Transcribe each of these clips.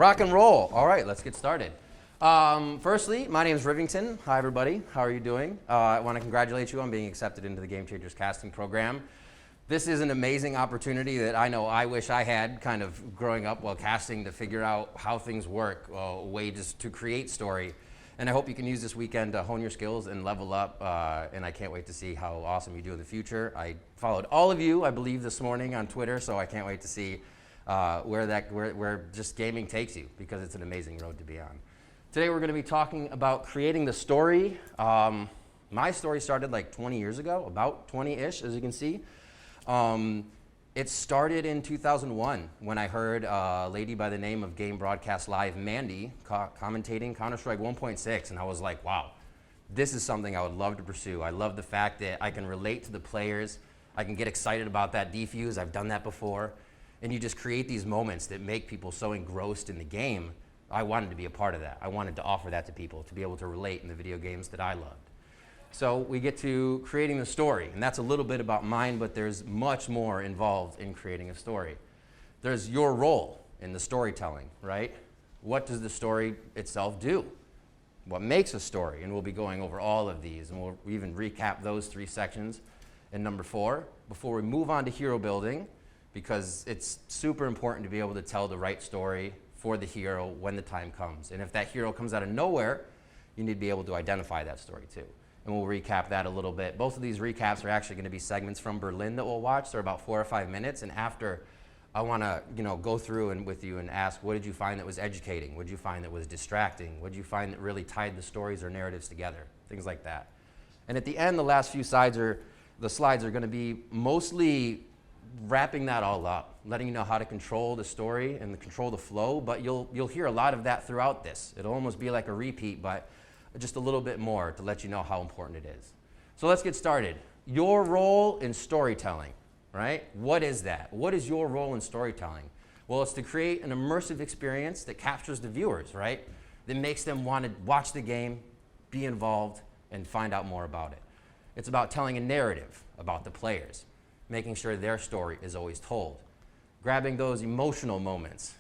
Rock and roll. All right, let's get started. Firstly, my name is Rivington. Hi, everybody. How are you doing? I want to congratulate you on being accepted into the Game Changers casting program. This is an amazing opportunity that I know I wish I had kind of growing up while casting to figure out how things work, ways to create story. And I hope you can use this weekend to hone your skills and level up. And I can't wait to see how awesome you do in the future. I followed all of you, I believe, this morning on Twitter, so I can't wait to see where just gaming takes you, because it's an amazing road to be on. Today we're going to be talking about creating the story. My story started like 20 years ago, about 20-ish, as you can see. It started in 2001 when I heard a lady by the name of Game Broadcast Live, Mandy, commentating Counter-Strike 1.6, and I was like, wow, this is something I would love to pursue. I love the fact that I can relate to the players. I can get excited about that defuse. I've done that before. And you just create these moments that make people so engrossed in the game. I wanted to be a part of that. I wanted to offer that to people, to be able to relate in the video games that I loved. So we get to creating the story, and that's a little bit about mine, but there's much more involved in creating a story. There's your role in the storytelling, right? What does the story itself do? What makes a story? And we'll be going over all of these, and we'll even recap those 3 sections in number 4 before we move on to hero building, because it's super important to be able to tell the right story for the hero when the time comes. And if that hero comes out of nowhere, you need to be able to identify that story too. And we'll recap that a little bit. Both of these recaps are actually going to be segments from Berlin that we'll watch. They're about 4 or 5 minutes. And after, I want to go through and with you and ask, what did you find that was educating? What did you find that was distracting? What did you find that really tied the stories or narratives together? Things like that. And at the end, the last few slides are going to be mostly wrapping that all up, letting you know how to control the story and control the flow, but you'll hear a lot of that throughout this. It'll almost be like a repeat, but just a little bit more to let you know how important it is. So let's get started. Your role in storytelling, right? What is that? What is your role in storytelling? Well, it's to create an immersive experience that captures the viewers, right? That makes them want to watch the game, be involved, and find out more about it. It's about telling a narrative about the players, making sure their story is always told, grabbing those emotional moments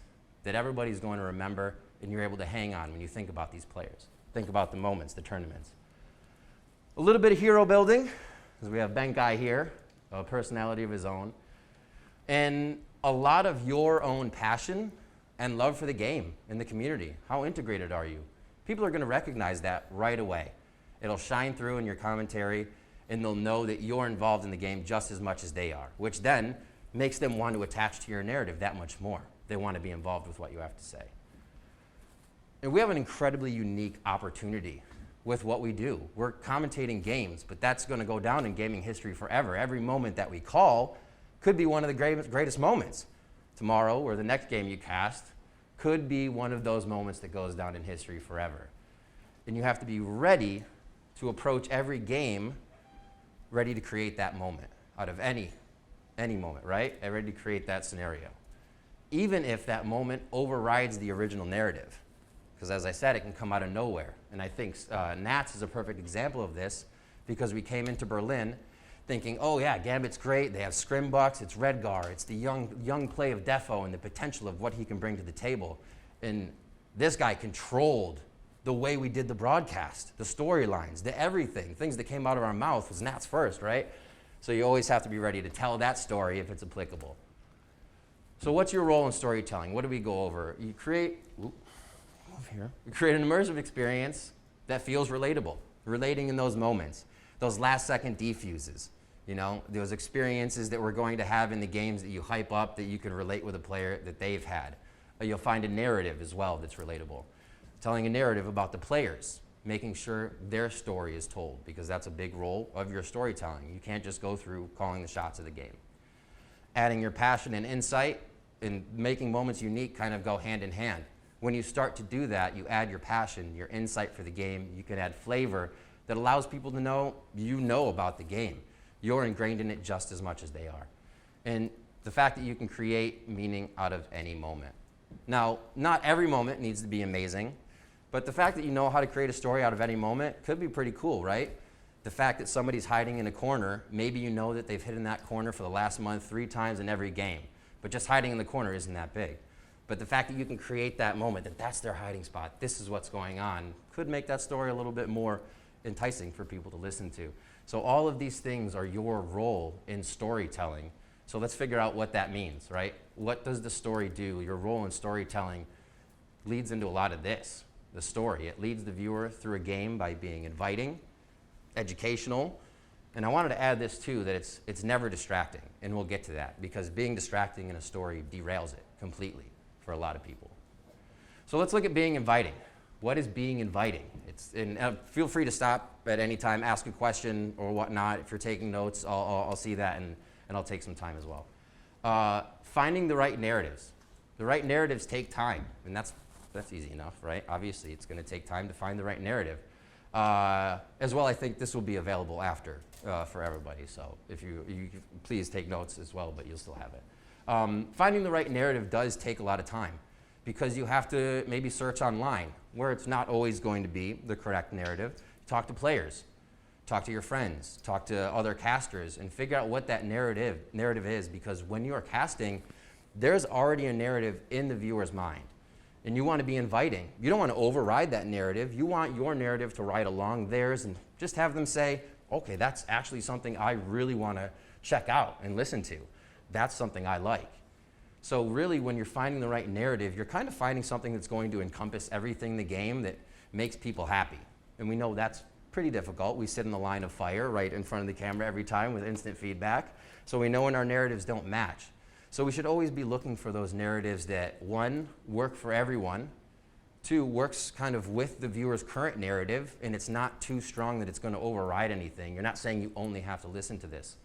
that everybody's going to remember and you're able to hang on when you think about these players. Think about the moments, the tournaments. A little bit of hero building, because we have Benkai here, a personality of his own, and a lot of your own passion and love for the game and the community. How integrated are you? People are going to recognize that right away. It'll shine through in your commentary, and they'll know that you're involved in the game just as much as they are, which then makes them want to attach to your narrative that much more. They want to be involved with what you have to say. And we have an incredibly unique opportunity with what we do. We're commentating games, but that's going to go down in gaming history forever. Every moment that we call could be one of the greatest moments. Tomorrow, or the next game you cast, could be one of those moments that goes down in history forever. And you have to be ready to approach every game ready to create that moment out of any moment, right? And ready to create that scenario. Even if that moment overrides the original narrative. Because as I said, it can come out of nowhere. And I think Nats is a perfect example of this, because we came into Berlin thinking, oh yeah, Gambit's great, they have Scrimbucks, it's Redgar, it's the young play of Defo and the potential of what he can bring to the table. And this guy controlled the way we did the broadcast, the storylines, the everything. Things that came out of our mouth was Nats first, right? So you always have to be ready to tell that story if it's applicable. So what's your role in storytelling? What do we go over? You create an immersive experience that feels relatable, relating in those moments, those last second defuses, those experiences that we're going to have in the games that you hype up that you can relate with a player that they've had. You'll find a narrative as well that's relatable. Telling a narrative about the players, making sure their story is told, because that's a big role of your storytelling. You can't just go through calling the shots of the game. Adding your passion and insight and making moments unique kind of go hand in hand. When you start to do that, you add your passion, your insight for the game. You can add flavor that allows people to know you know about the game. You're ingrained in it just as much as they are. And the fact that you can create meaning out of any moment. Now, not every moment needs to be amazing. But the fact that you know how to create a story out of any moment could be pretty cool, right? The fact that somebody's hiding in a corner, maybe you know that they've hidden that corner for the last month 3 times in every game. But just hiding in the corner isn't that big. But the fact that you can create that moment, that that's their hiding spot, this is what's going on, could make that story a little bit more enticing for people to listen to. So all of these things are your role in storytelling. So let's figure out what that means, right? What does the story do? Your role in storytelling leads into a lot of this, the story. It leads the viewer through a game by being inviting, educational, and I wanted to add this too, that it's never distracting, and we'll get to that, because being distracting in a story derails it completely for a lot of people. So let's look at being inviting. What is being inviting? Feel free to stop at any time, ask a question or whatnot. If you're taking notes, I'll see that, and I'll take some time as well. Finding the right narratives. The right narratives take time, and that's easy enough, right? Obviously, it's going to take time to find the right narrative. As well, I think this will be available after for everybody, so if you please take notes as well, but you'll still have it. Finding the right narrative does take a lot of time, because you have to maybe search online, where it's not always going to be the correct narrative. Talk to players, talk to your friends, talk to other casters, and figure out what that narrative is, because when you're casting, there's already a narrative in the viewer's mind. And you want to be inviting. You don't want to override that narrative. You want your narrative to ride along theirs and just have them say, okay, that's actually something I really want to check out and listen to. That's something I like. So really, when you're finding the right narrative, you're kind of finding something that's going to encompass everything in the game that makes people happy. And we know that's pretty difficult. We sit in the line of fire right in front of the camera every time with instant feedback. So we know when our narratives don't match. So we should always be looking for those narratives that, one, work for everyone, two, works kind of with the viewer's current narrative, and it's not too strong that it's going to override anything. You're not saying you only have to listen to this.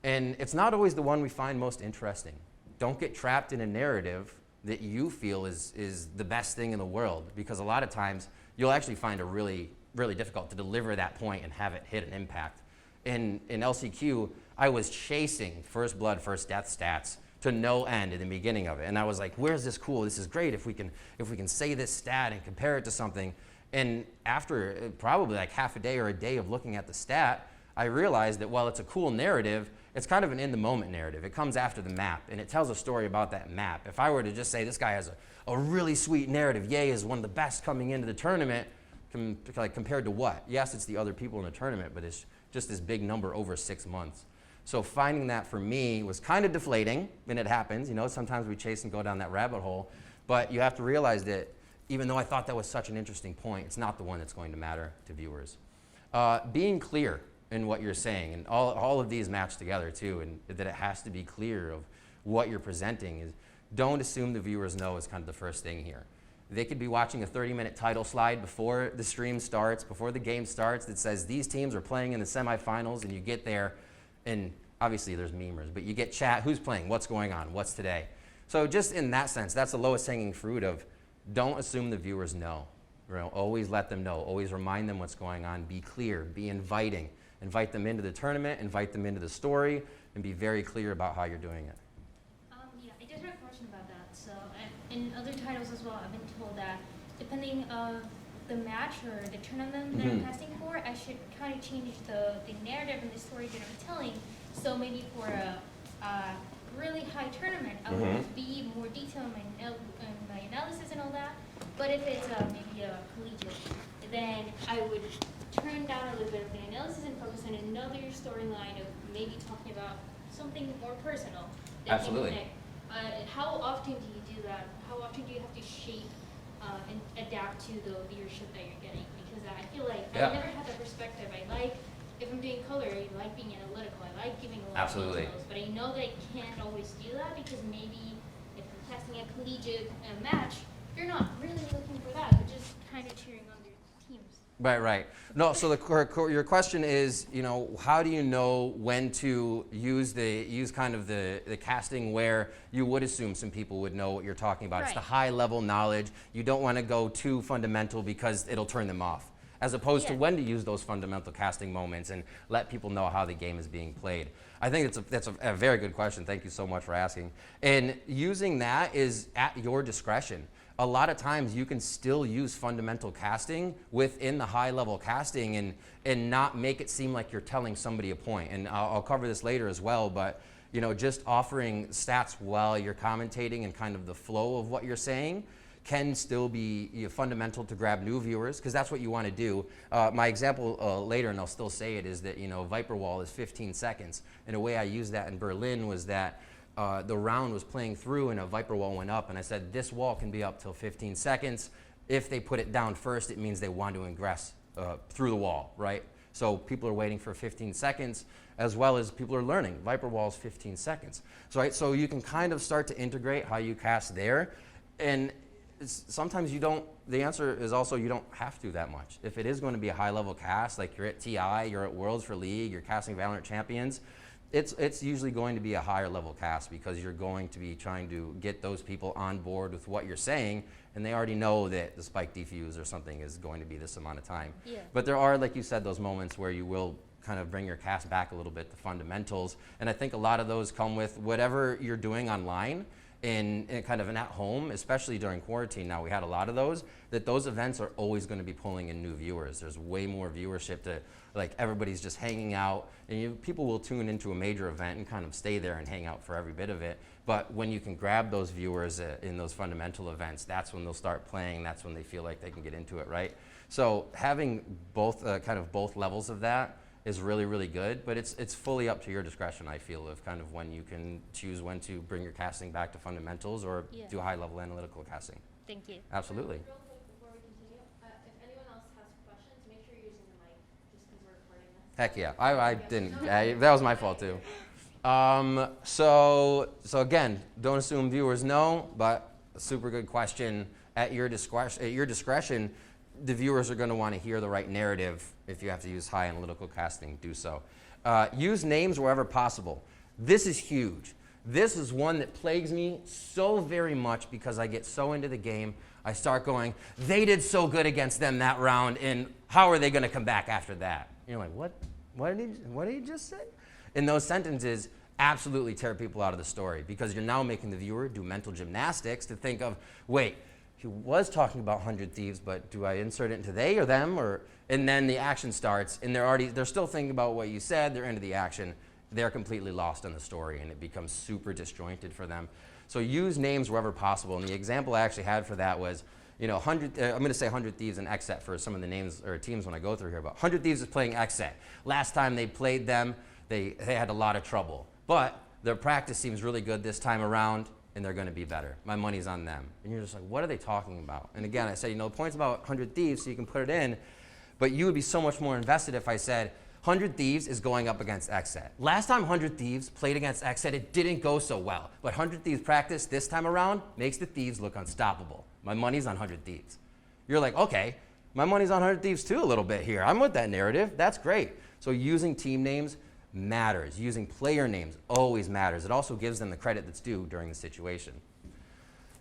And it's not always the one we find most interesting. Don't get trapped in a narrative that you feel is the best thing in the world, because a lot of times you'll actually find it really, really difficult to deliver that point and have it hit an impact. In LCQ, I was chasing first blood, first death stats to no end in the beginning of it. And I was like, where's this cool? This is great if we can say this stat and compare it to something. And after probably like half a day or a day of looking at the stat, I realized that while it's a cool narrative, it's kind of an in-the-moment narrative. It comes after the map, and it tells a story about that map. If I were to just say this guy has a really sweet narrative, Ye is one of the best coming into the tournament, compared to what? Yes, it's the other people in the tournament, but it's just this big number over 6 months. So finding that for me was kind of deflating, and it happens. You know, sometimes we chase and go down that rabbit hole, but you have to realize that even though I thought that was such an interesting point, it's not the one that's going to matter to viewers. Being clear in what you're saying, and all of these match together too, and that it has to be clear of what you're presenting. Is don't assume the viewers know is kind of the first thing here. They could be watching a 30-minute title slide before the stream starts, before the game starts, that says these teams are playing in the semifinals, and you get there, and obviously there's memers, but you get chat, who's playing, what's going on, what's today. So just in that sense, that's the lowest hanging fruit of don't assume the viewers know. You know, always let them know, always remind them what's going on, be clear, be inviting. Invite them into the tournament, invite them into the story, and be very clear about how you're doing it. Yeah, I just have a question about that. So in other titles as well, I've been told that depending on the match or the tournament that I'm casting for, I should kind of change the narrative and the story that I'm telling. So maybe for a really high tournament, I would be more detailed in my analysis and all that. But if it's maybe a collegiate, then I would turn down a little bit of the analysis and focus on another storyline of maybe talking about something more personal. Absolutely. How often do you do that? How often do you have to shape and adapt to the leadership that you're getting? Because I feel like I never had that perspective. I like, if I'm doing color, I like being analytical. I like giving a lot of details. But I know that I can't always do that, because maybe if you're casting a collegiate match, you're not really looking for that, but just kind of cheering on their teams. Right. No, so your question is, you know, how do you know when to use kind of the casting where you would assume some people would know what you're talking about? Right. It's the high level knowledge. You don't want to go too fundamental because it'll turn them off. As opposed to when to use those fundamental casting moments and let people know how the game is being played. I think that's a very good question. Thank you so much for asking. And using that is at your discretion. A lot of times you can still use fundamental casting within the high level casting and not make it seem like you're telling somebody a point. And I'll cover this later as well, but you know, just offering stats while you're commentating and kind of the flow of what you're saying can still be fundamental to grab new viewers, because that's what you want to do. My example later, and I'll still say it, is that, you know, Viper Wall is 15 seconds. And a way I used that in Berlin was that the round was playing through and a Viper Wall went up, and I said, this wall can be up till 15 seconds. If they put it down first, it means they want to ingress through the wall, right? So people are waiting for 15 seconds, as well as people are learning. Viper Wall is 15 seconds. So, right, so you can kind of start to integrate how you cast there. And sometimes you don't, the answer is also you don't have to that much. If it is going to be a high level cast, like you're at TI, you're at Worlds for League, you're casting Valorant Champions, it's usually going to be a higher level cast, because you're going to be trying to get those people on board with what you're saying, and they already know that the spike defuse or something is going to be this amount of time. Yeah. But there are, like you said, those moments where you will kind of bring your cast back a little bit, the fundamentals, and I think a lot of those come with whatever you're doing online. In kind of an at home, especially during quarantine now, we had a lot of those, that those events are always going to be pulling in new viewers. There's way more viewership to, like, everybody's just hanging out, and people will tune into a major event and kind of stay there and hang out for every bit of it. But when you can grab those viewers in those fundamental events, that's when they'll start playing, that's when they feel like they can get into it, right? So having both, kind of both levels of that is really, really good, but it's fully up to your discretion, I feel, of kind of when you can choose when to bring your casting back to fundamentals or do high-level analytical casting. Thank you. Absolutely. Real quick before we continue, if anyone else has questions, make sure you're using the mic, just because we're recording this. Heck yeah, I didn't, that was my fault too. So again, don't assume viewers know, but a super good question. At your discretion, the viewers are going to want to hear the right narrative. If you have to use high analytical casting, do so. Use names wherever possible. This is huge. This is one that plagues me so very much, because I get so into the game. I start going, they did so good against them that round, and how are they going to come back after that? You're like, what did he just say? And those sentences absolutely tear people out of the story, because you're now making the viewer do mental gymnastics to think of, wait, he was talking about 100 Thieves, but do I insert it into they or them? And then the action starts, and they're still thinking about what you said, they're into the action, they're completely lost in the story, and it becomes super disjointed for them. So use names wherever possible, and the example I actually had for that was, you know, I'm going to say 100 Thieves and XSET for some of the names or teams when I go through here, but 100 Thieves is playing XSET. Last time they played them, they had a lot of trouble, but their practice seems really good this time around, and they're going to be better. My money's on them. And you're just like, what are they talking about? And again, I said, you know, the point's about 100 Thieves, so you can put it in, but you would be so much more invested if I said, 100 Thieves is going up against XSET. Last time 100 Thieves played against XSET, it didn't go so well. But 100 Thieves practice this time around makes the Thieves look unstoppable. My money's on 100 Thieves. You're like, okay, my money's on 100 Thieves too a little bit here. I'm with that narrative. That's great. So using team names matters. Using player names always matters. It also gives them the credit that's due during the situation.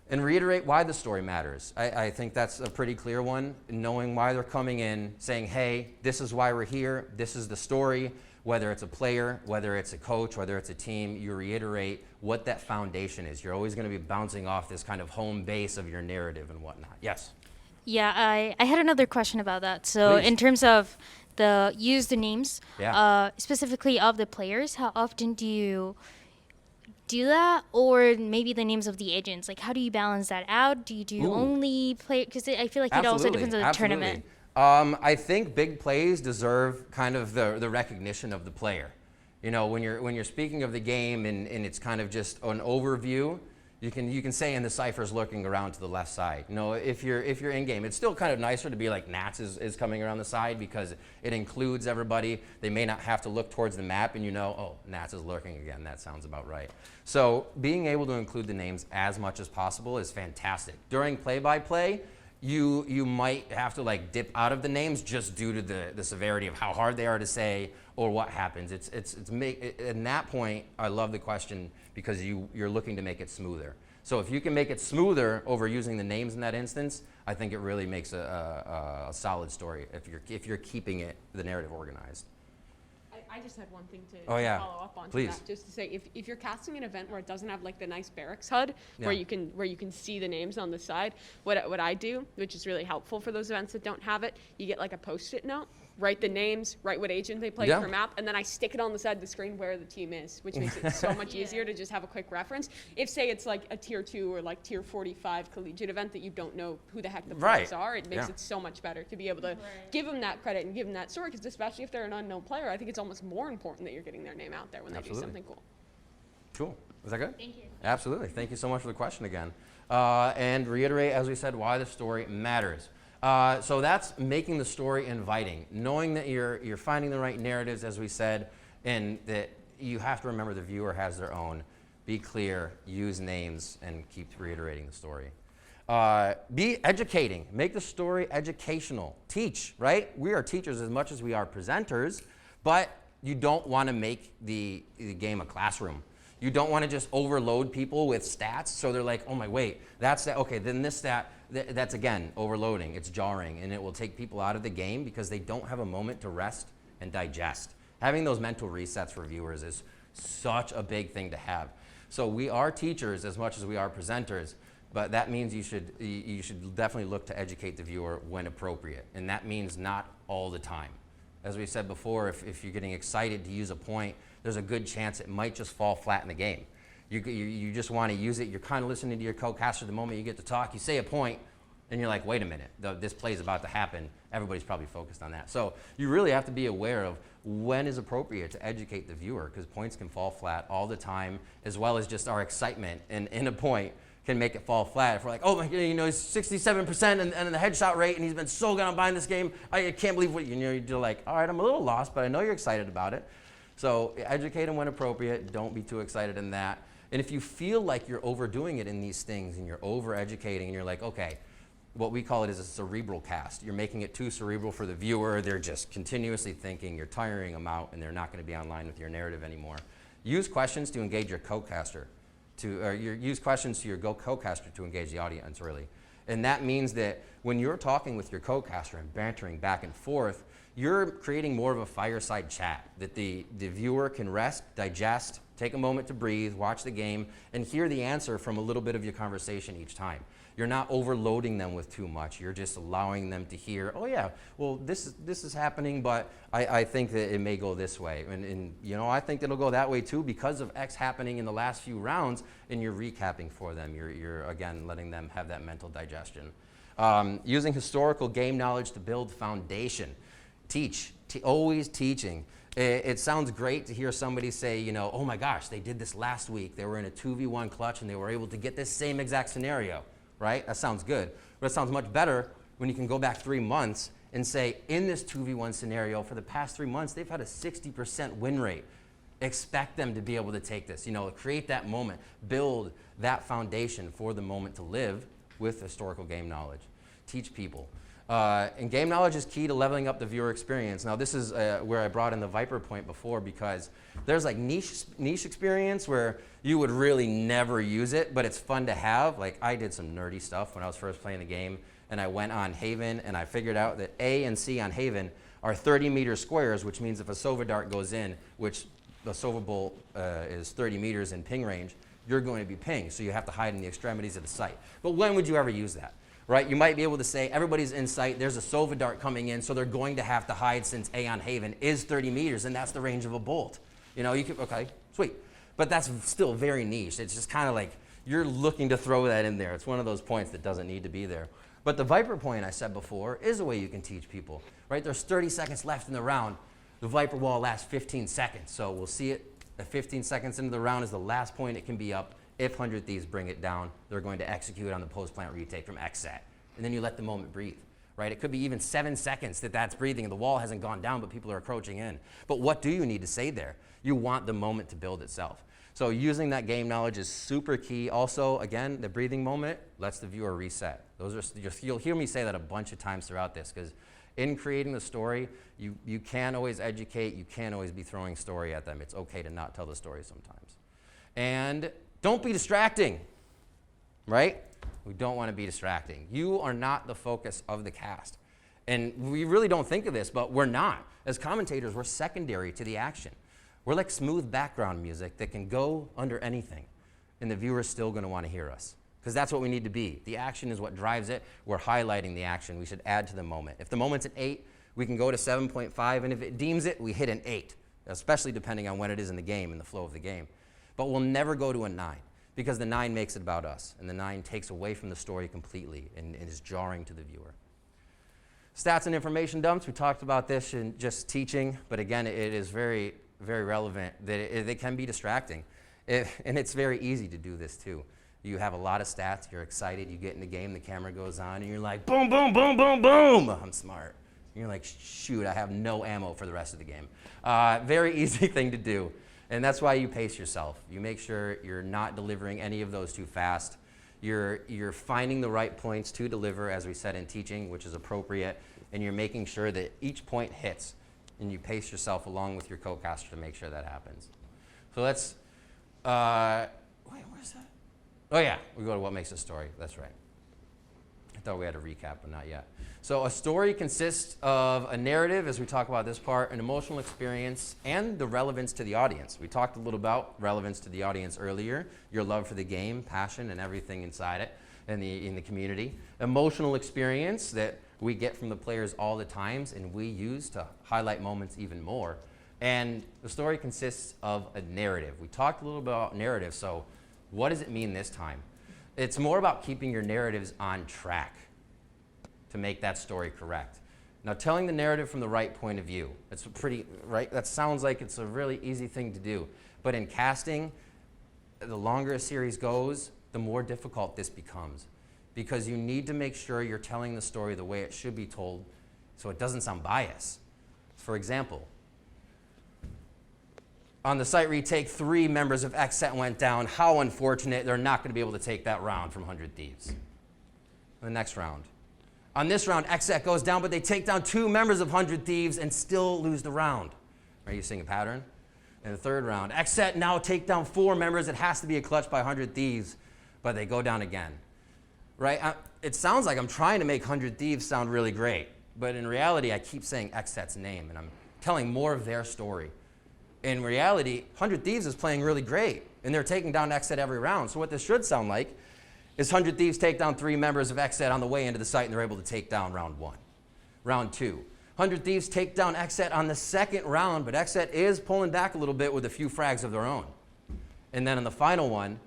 And reiterate why the story matters. I think that's a pretty clear one. Knowing why they're coming in, saying, hey, this is why we're here, this is the story. Whether it's a player, whether it's a coach, whether it's a team, you reiterate what that foundation is. You're always going to be bouncing off this kind of home base of your narrative and whatnot. Yes? Yeah, I had another question about that. So Please. in terms of use the names, Yeah. specifically of the players, how often do you do that? Or maybe the names of the agents? Like, how do you balance that out? Do you do only play? Because I feel like it also depends on the tournament. I think big plays deserve kind of the recognition of the player. You know, when you're speaking of the game and it's kind of just an overview, you can say in the ciphers lurking around to the left side. You know, if you're in game, it's still kind of nicer to be like Nats is coming around the side, because it includes everybody. They may not have to look towards the map, and you know, oh, Nats is lurking again. That sounds about right. So being able to include the names as much as possible is fantastic. During play-by-play, you might have to like dip out of the names just due to the severity of how hard they are to say or what happens. At that point, I love the question, because you're looking to make it smoother. So if you can make it smoother over using the names in that instance, I think it really makes a solid story if you're keeping the narrative organized. I just had one thing to follow up on Please. that, just to say, if you're casting an event where it doesn't have like the nice barracks HUD where you can see the names on the side, what I do, which is really helpful for those events that don't have it, you get like a post-it note write the names, write what agent they play per map, and then I stick it on the side of the screen where the team is, which makes it so much easier to just have a quick reference. If, say, it's like a tier 2 or like tier 45 collegiate event that you don't know who the heck the players are, it makes it so much better to be able to give them that credit and give them that story, because especially if they're an unknown player, I think it's almost more important that you're getting their name out there when they do something cool. Cool. Was that good? Thank you. Absolutely. Thank you so much for the question again. And reiterate, as we said, why the story matters. So that's making the story inviting, knowing that you're finding the right narratives, as we said, and that you have to remember the viewer has their own. Be clear, use names, and keep reiterating the story. Be educating. Make the story educational. Teach, right? We are teachers as much as we are presenters, but you don't want to make the game a classroom. You don't want to just overload people with stats, so they're like, oh my, wait, that's that, okay, then this stat, that's again, overloading, it's jarring, and it will take people out of the game because they don't have a moment to rest and digest. Having those mental resets for viewers is such a big thing to have. So we are teachers as much as we are presenters, but that means you should definitely look to educate the viewer when appropriate, and that means not all the time. As we said before, if you're getting excited to use a point, there's a good chance it might just fall flat in the game. You just want to use it. You're kind of listening to your co-caster the moment you get to talk. You say a point, and you're like, wait a minute, this play is about to happen. Everybody's probably focused on that. So you really have to be aware of when is appropriate to educate the viewer, because points can fall flat all the time, as well as just our excitement in a point can make it fall flat. If we're like, oh my God, he's 67% and the headshot rate, and he's been so good on buying this game, I can't believe what, you're like, all right, I'm a little lost, but I know you're excited about it. So educate them when appropriate. Don't be too excited in that. And if you feel like you're overdoing it in these things and you're over-educating and you're like, okay, what we call it is a cerebral cast. You're making it too cerebral for the viewer. They're just continuously thinking. You're tiring them out, and they're not going to be online with your narrative anymore. Use questions to engage your co-caster. Use questions to your co-caster to engage the audience, really. And that means that when you're talking with your co-caster and bantering back and forth, you're creating more of a fireside chat that the viewer can rest, digest, take a moment to breathe, watch the game, and hear the answer from a little bit of your conversation each time. You're not overloading them with too much. You're just allowing them to hear, oh yeah, well this is happening, but I think that it may go this way. And I think it'll go that way too because of X happening in the last few rounds, and you're recapping for them. You're again, letting them have that mental digestion. Using historical game knowledge to build foundation. Teach, always teaching. It sounds great to hear somebody say, oh my gosh, they did this last week. They were in a 2v1 clutch and they were able to get this same exact scenario, right? That sounds good. But it sounds much better when you can go back 3 months and say, in this 2v1 scenario, for the past 3 months, they've had a 60% win rate. Expect them to be able to take this, create that moment, build that foundation for the moment to live with historical game knowledge. Teach people. And game knowledge is key to leveling up the viewer experience. Now this is where I brought in the Viper point before, because there's like niche experience where you would really never use it, but it's fun to have. Like I did some nerdy stuff when I was first playing the game, and I went on Haven and I figured out that A and C on Haven are 30-meter squares, which means if a Sova dart goes in, which the Sova bolt is 30 meters in ping range, you're going to be pinged, so you have to hide in the extremities of the site. But when would you ever use that? Right, you might be able to say everybody's in sight, there's a Sova dart coming in, so they're going to have to hide since A on Haven is 30 meters, and that's the range of a bolt. You could, okay, sweet. But that's still very niche. It's just kind of like you're looking to throw that in there. It's one of those points that doesn't need to be there. But the Viper point I said before is a way you can teach people, right? There's 30 seconds left in the round. The Viper wall lasts 15 seconds, so we'll see it at 15 seconds into the round is the last point it can be up. If 100 Thieves bring it down, they're going to execute on the post-plant retake from X set. And then you let the moment breathe, right? It could be even 7 seconds that's breathing and the wall hasn't gone down, but people are approaching in. But what do you need to say there? You want the moment to build itself. So using that game knowledge is super key. Also, again, the breathing moment lets the viewer reset. You'll hear me say that a bunch of times throughout this, because in creating the story, you can't always educate, you can't always be throwing story at them. It's okay to not tell the story sometimes. And don't be distracting, right? We don't want to be distracting. You are not the focus of the cast. And we really don't think of this, but we're not. As commentators, we're secondary to the action. We're like smooth background music that can go under anything, and the viewer's still going to want to hear us, because that's what we need to be. The action is what drives it. We're highlighting the action. We should add to the moment. If the moment's an 8, We can go to 7.5, and if it deems it, we hit an 8, especially depending on when it is in the game and the flow of the game. But we'll never go to a 9, because the 9 makes it about us, and the 9 takes away from the story completely and is jarring to the viewer. Stats and information dumps, we talked about this in just teaching, but again, it is very, very relevant that they can be distracting. And it's very easy to do this too. You have a lot of stats, you're excited, you get in the game, the camera goes on, and you're like, boom, boom, boom, boom, boom. I'm smart. And you're like, shoot, I have no ammo for the rest of the game. Very easy thing to do. And that's why you pace yourself. You make sure you're not delivering any of those too fast. You're finding the right points to deliver, as we said in teaching, which is appropriate, and you're making sure that each point hits, and you pace yourself along with your co-caster to make sure that happens. So let's, wait, where's that? Oh yeah, we go to what makes a story, that's right. I thought we had a recap, but not yet. So a story consists of a narrative, as we talk about this part, an emotional experience, and the relevance to the audience. We talked a little about relevance to the audience earlier, your love for the game, passion, and everything inside it, and in the community. Emotional experience that we get from the players all the times, and we use to highlight moments even more. And the story consists of a narrative. We talked a little bit about narrative, so what does it mean this time? It's more about keeping your narratives on track to make that story correct. Now, telling the narrative from the right point of view, it's a pretty, right? That sounds like it's a really easy thing to do. But in casting, the longer a series goes, the more difficult this becomes, because you need to make sure you're telling the story the way it should be told so it doesn't sound biased. For example, on the site retake, 3 members of X set went down. How unfortunate, they're not going to be able to take that round from 100 Thieves. The next round. On this round, X set goes down, but they take down 2 members of 100 Thieves and still lose the round. Are you seeing a pattern? In the third round, X set now take down 4 members. It has to be a clutch by 100 Thieves, but they go down again. Right? It sounds like I'm trying to make 100 Thieves sound really great, but in reality, I keep saying X set's name, and I'm telling more of their story. In reality, 100 Thieves is playing really great, and they're taking down X set every round. So what this should sound like is 100 Thieves take down 3 members of X set on the way into the site, and they're able to take down round 1. Round 2, 100 Thieves take down X set on the second round, but X set is pulling back a little bit with a few frags of their own. And then in the final one,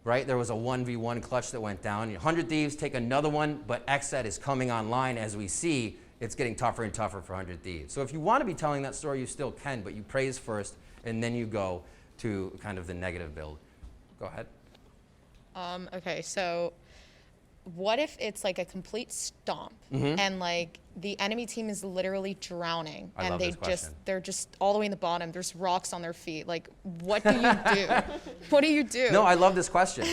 right, there was a 1v1 clutch that went down. 100 Thieves take another one, but X set is coming online. As we see, it's getting tougher and tougher for 100 Thieves. So if you want to be telling that story, you still can, but you praise first, and then you go to kind of the negative build. Go ahead. Okay, so what if it's like a complete stomp and like the enemy team is literally drowning I and love this they're just all the way in the bottom, there's rocks on their feet. Like, what do you do? What do you do? No, I love this question.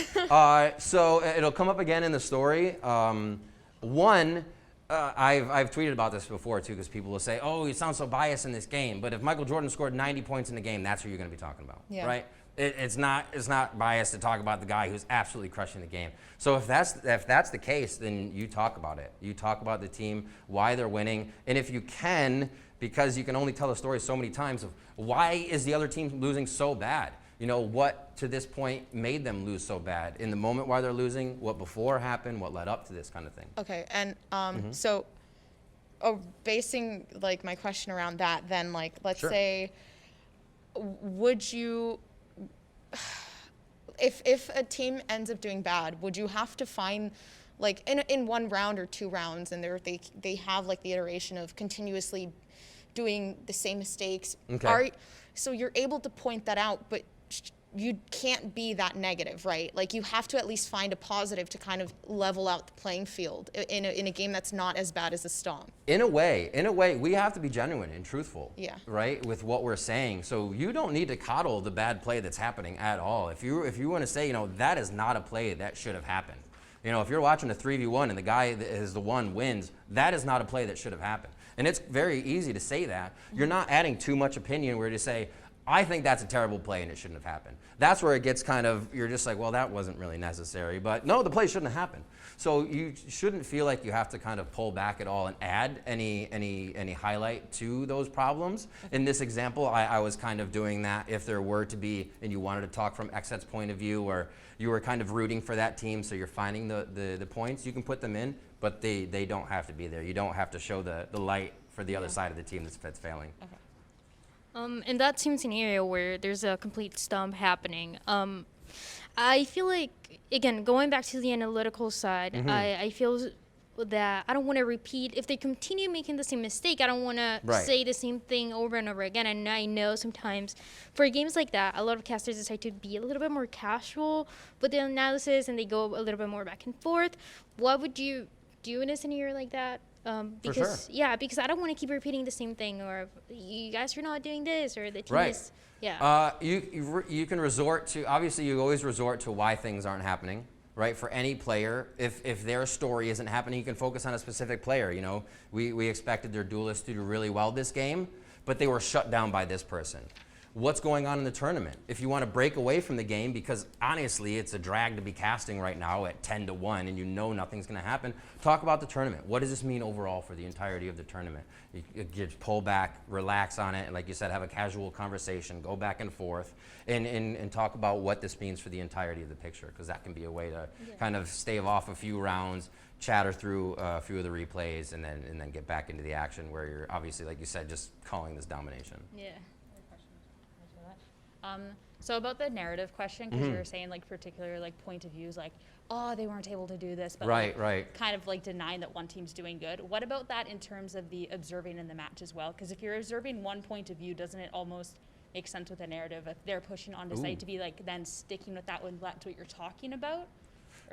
So it'll come up again in the story. I've tweeted about this before too, because people will say, oh, you sound so biased in this game. But if Michael Jordan scored 90 points in the game, that's who you're going to be talking about, right? It's not biased to talk about the guy who's absolutely crushing the game. So if that's the case, then you talk about it. You talk about the team, why they're winning, and if you can, because you can only tell a story so many times of why is the other team losing so bad. You know, what to this point made them lose so bad in the moment while they're losing, what before happened, what led up to this kind of thing. Okay, and so basing like my question around that, then like let's say, would you, if a team ends up doing bad, would you have to find like in 1 round or 2 rounds, and they have like the iteration of continuously doing the same mistakes? Okay. So you're able to point that out, but you can't be that negative, right? Like, you have to at least find a positive to kind of level out the playing field in a game that's not as bad as a stomp. In a way, we have to be genuine and truthful, right, with what we're saying. So you don't need to coddle the bad play that's happening at all. If you want to say, you know, that is not a play that should have happened. You know, if you're watching a 3v1 and the guy that is the one wins, that is not a play that should have happened. And it's very easy to say that. You're not adding too much opinion where you say, I think that's a terrible play and it shouldn't have happened. That's where it gets kind of, you're just like, well, that wasn't really necessary. But no, the play shouldn't have happened. So you shouldn't feel like you have to kind of pull back at all and add any highlight to those problems. In this example, I was kind of doing that if there were to be, and you wanted to talk from Xset's point of view, or you were kind of rooting for that team, so you're finding the points, you can put them in, but they don't have to be there. You don't have to show the light for the other side of the team that's failing. In that team scenario where there's a complete stump happening, I feel like, again, going back to the analytical side, I feel that I don't want to repeat. If they continue making the same mistake, I don't want to say the same thing over and over again. And I know sometimes for games like that, a lot of casters decide to be a little bit more casual with the analysis and they go a little bit more back and forth. What would you do in a scenario like that? Because because I don't want to keep repeating the same thing, or you guys are not doing this, or the team is you can resort to, obviously you always resort to why things aren't happening, right? For any player, if their story isn't happening, you can focus on a specific player. You know, we expected their duelists to do really well this game, but they were shut down by this person. What's going on in the tournament? If you want to break away from the game, because honestly, it's a drag to be casting right now at 10-1 and you know nothing's going to happen, talk about the tournament. What does this mean overall for the entirety of the tournament? You just pull back, relax on it, and like you said, have a casual conversation, go back and forth, and talk about what this means for the entirety of the picture, because that can be a way to kind of stave off a few rounds, chatter through a few of the replays, and then get back into the action where you're obviously, like you said, just calling this domination. Yeah. So about the narrative question, because you were saying like particular like point of views, like, oh, they weren't able to do this, but kind of like denying that one team's doing good. What about that in terms of the observing in the match as well? Because if you're observing one point of view, doesn't it almost make sense with the narrative if they're pushing on the site to be like then sticking with that when that's what you're talking about?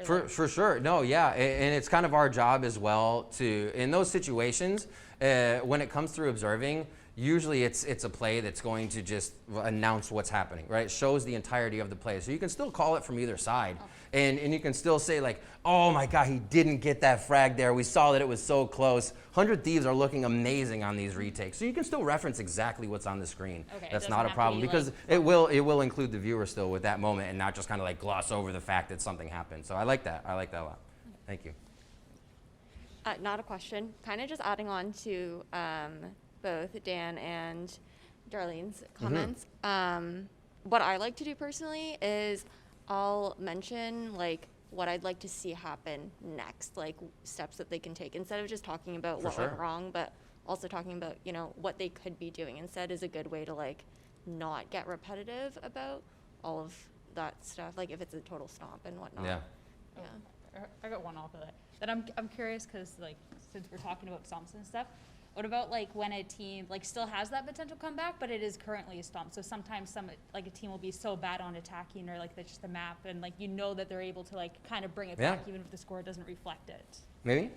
For sure. No, yeah. And it's kind of our job as well to, in those situations, when it comes through observing, usually it's a play that's going to just announce what's happening, right? It shows the entirety of the play. So you can still call it from either side. And you can still say like, oh my God, he didn't get that frag there. We saw that it was so close. 100 Thieves are looking amazing on these retakes. So you can still reference exactly what's on the screen. Okay, that's not a problem because like, it will include the viewer still with that moment and not just kind of like gloss over the fact that something happened. So I like that. I like that a lot. Thank you. Not a question. Kind of just adding on to both Dan and Darlene's comments. What I like to do personally is I'll mention like what I'd like to see happen next, like steps that they can take instead of just talking about what went wrong, but also talking about, you know, what they could be doing instead is a good way to like not get repetitive about all of that stuff, like if it's a total stomp and whatnot. I got one off of that. That I'm curious because like since we're talking about stomps and stuff, what about like when a team like still has that potential comeback, but it is currently a stomp? So sometimes like a team will be so bad on attacking or like that's just the map, and like you know that they're able to like kind of bring it back even if the score doesn't reflect it. Maybe.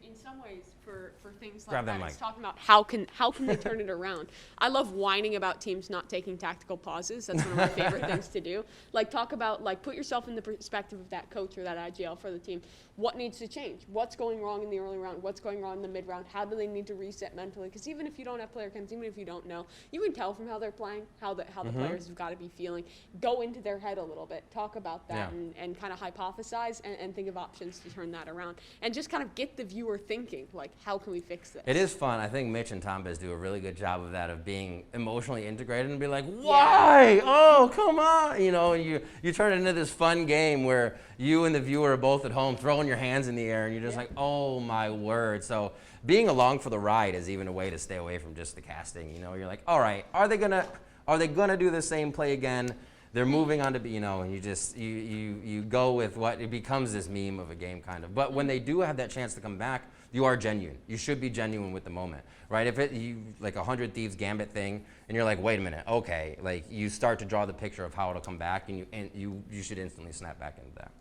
In some ways, for things Grab like that that, mic. it's talking about how can they turn it around. I love whining about teams not taking tactical pauses. That's one of my favorite things to do. Like talk about like put yourself in the perspective of that coach or that IGL for the team. What needs to change? What's going wrong in the early round? What's going wrong in the mid round? How do they need to reset mentally? Because even if you don't have player cams, even if you don't know, you can tell from how they're playing, how the players have got to be feeling. Go into their head a little bit. Talk about that and kind of hypothesize and think of options to turn that around. And just kind of get the viewer thinking, like, how can we fix this? It is fun. I think Mitch and Tombez do a really good job of that, of being emotionally integrated and be like, why? Oh, come on. You know, and you turn it into this fun game where you and the viewer are both at home throwing your hands in the air and you're just like, oh my word. So being along for the ride is even a way to stay away from just the casting. You know, you're like, all right, are they gonna do the same play again? They're moving on to, you know, and you just, you go with what, it becomes this meme of a game kind of. But when they do have that chance to come back, you are genuine. You should be genuine with the moment, right? If you like 100 Thieves Gambit thing, and you're like, wait a minute, okay, like you start to draw the picture of how it'll come back, and you should instantly snap back into that.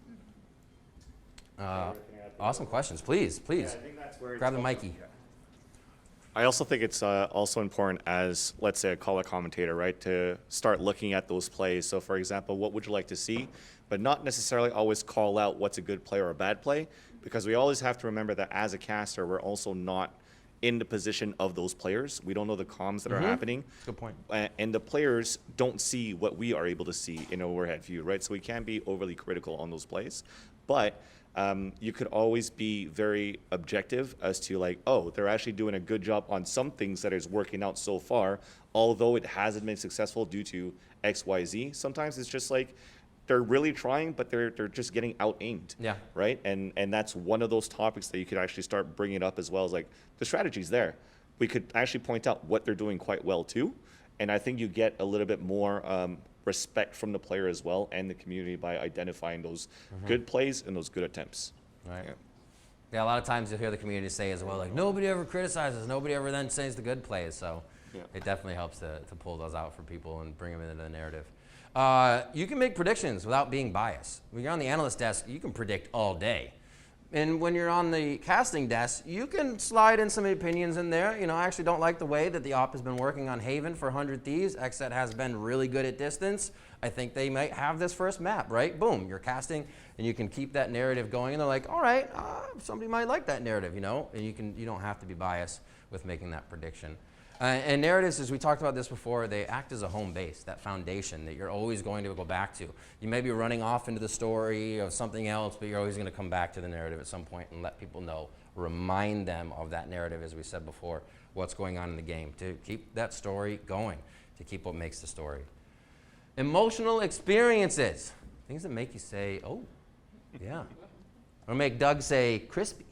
Awesome questions, please. Yeah, I think that's where Grab the Mikey. I also think it's also important as, let's say, a color commentator, right, to start looking at those plays. So, for example, what would you like to see? But not necessarily always call out what's a good play or a bad play, because we always have to remember that as a caster, we're also not in the position of those players. We don't know the comms that are happening. Good point. And the players don't see what we are able to see in an overhead view, right? So we can't be overly critical on those plays. But you could always be very objective as to like, oh, they're actually doing a good job on some things that is working out so far, although it hasn't been successful due to X, Y, Z. Sometimes it's just like they're really trying, but they're just getting out-aimed. Yeah. Right? And that's one of those topics that you could actually start bringing up as well, as like the strategy's there. we could actually point out what they're doing quite well too. And I think you get a little bit more respect from the player as well and the community by identifying those good plays and those good attempts. Right. Yeah. Yeah, a lot of times you'll hear the community say as well, like, nobody ever criticizes, nobody ever then says the good plays. So it definitely helps to pull those out for people and bring them into the narrative. You can make predictions without being biased. When you're on the analyst desk, you can predict all day. And when you're on the casting desk, you can slide in some opinions in there. You know, I actually don't like the way that the op has been working on Haven for 100 Thieves. XSET has been really good at distance. I think they might have this first map, right? Boom, you're casting, and you can keep that narrative going. And they're like, all right, somebody might like that narrative, you know? And you don't have to be biased with making that prediction. And narratives, as we talked about this before, they act as a home base, that foundation that you're always going to go back to. You may be running off into the story of something else, but you're always going to come back to the narrative at some point and let people know, remind them of that narrative, as we said before, what's going on in the game, to keep that story going, to keep what makes the story. Emotional experiences, things that make you say, oh, yeah. Or make Doug say, crispy.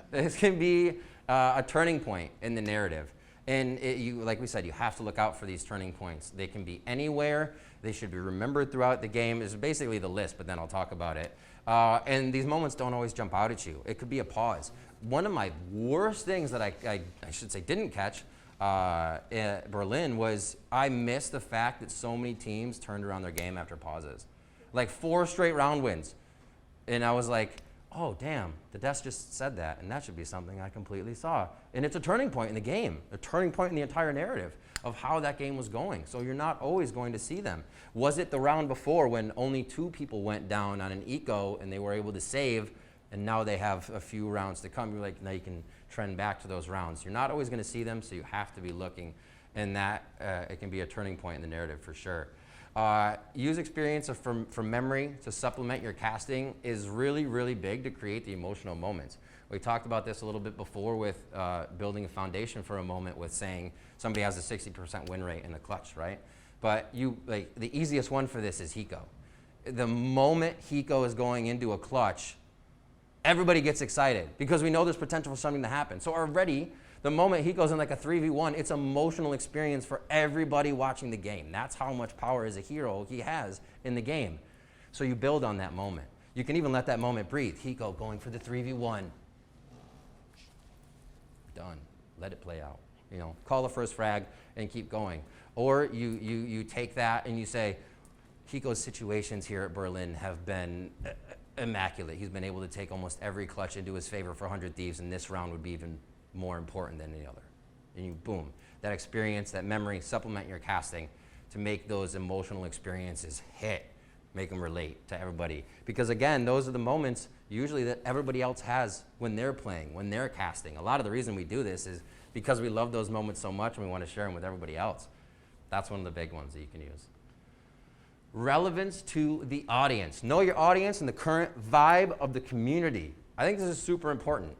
This can be a turning point in the narrative. And like we said, you have to look out for these turning points. They can be anywhere. They should be remembered throughout the game. It's basically the list, but then I'll talk about it. And these moments don't always jump out at you. It could be a pause. One of my worst things that I should say didn't catch at Berlin was I missed the fact that so many teams turned around their game after pauses. Like 4 straight round wins. And I was like, oh, damn, the desk just said that, and that should be something I completely saw. And it's a turning point in the game, a turning point in the entire narrative of how that game was going. So you're not always going to see them. Was it the round before when only 2 people went down on an eco and they were able to save, and now they have a few rounds to come? You're like, now you can trend back to those rounds. You're not always going to see them, so you have to be looking, and that it can be a turning point in the narrative for sure. Use experience from memory to supplement your casting is really, really big to create the emotional moments. We talked about this a little bit before with building a foundation for a moment with saying somebody has a 60% win rate in the clutch, right? But the easiest one for this is Hiko. The moment Hiko is going into a clutch, everybody gets excited because we know there's potential for something to happen. So already, the moment he goes in like a 3v1, it's an emotional experience for everybody watching the game. That's how much power as a hero he has in the game. So you build on that moment. You can even let that moment breathe. Hiko going for the 3v1. Done. Let it play out. You know, call the first frag and keep going. Or you take that and you say, Hiko's situations here at Berlin have been immaculate. He's been able to take almost every clutch into his favor for 100 Thieves, and this round would be even more important than any other. And you, boom, that experience, that memory, supplement your casting to make those emotional experiences hit, make them relate to everybody. Because again, those are the moments usually that everybody else has when they're playing, when they're casting. A lot of the reason we do this is because we love those moments so much and we want to share them with everybody else. That's one of the big ones that you can use. Relevance to the audience. Know your audience and the current vibe of the community. I think this is super important.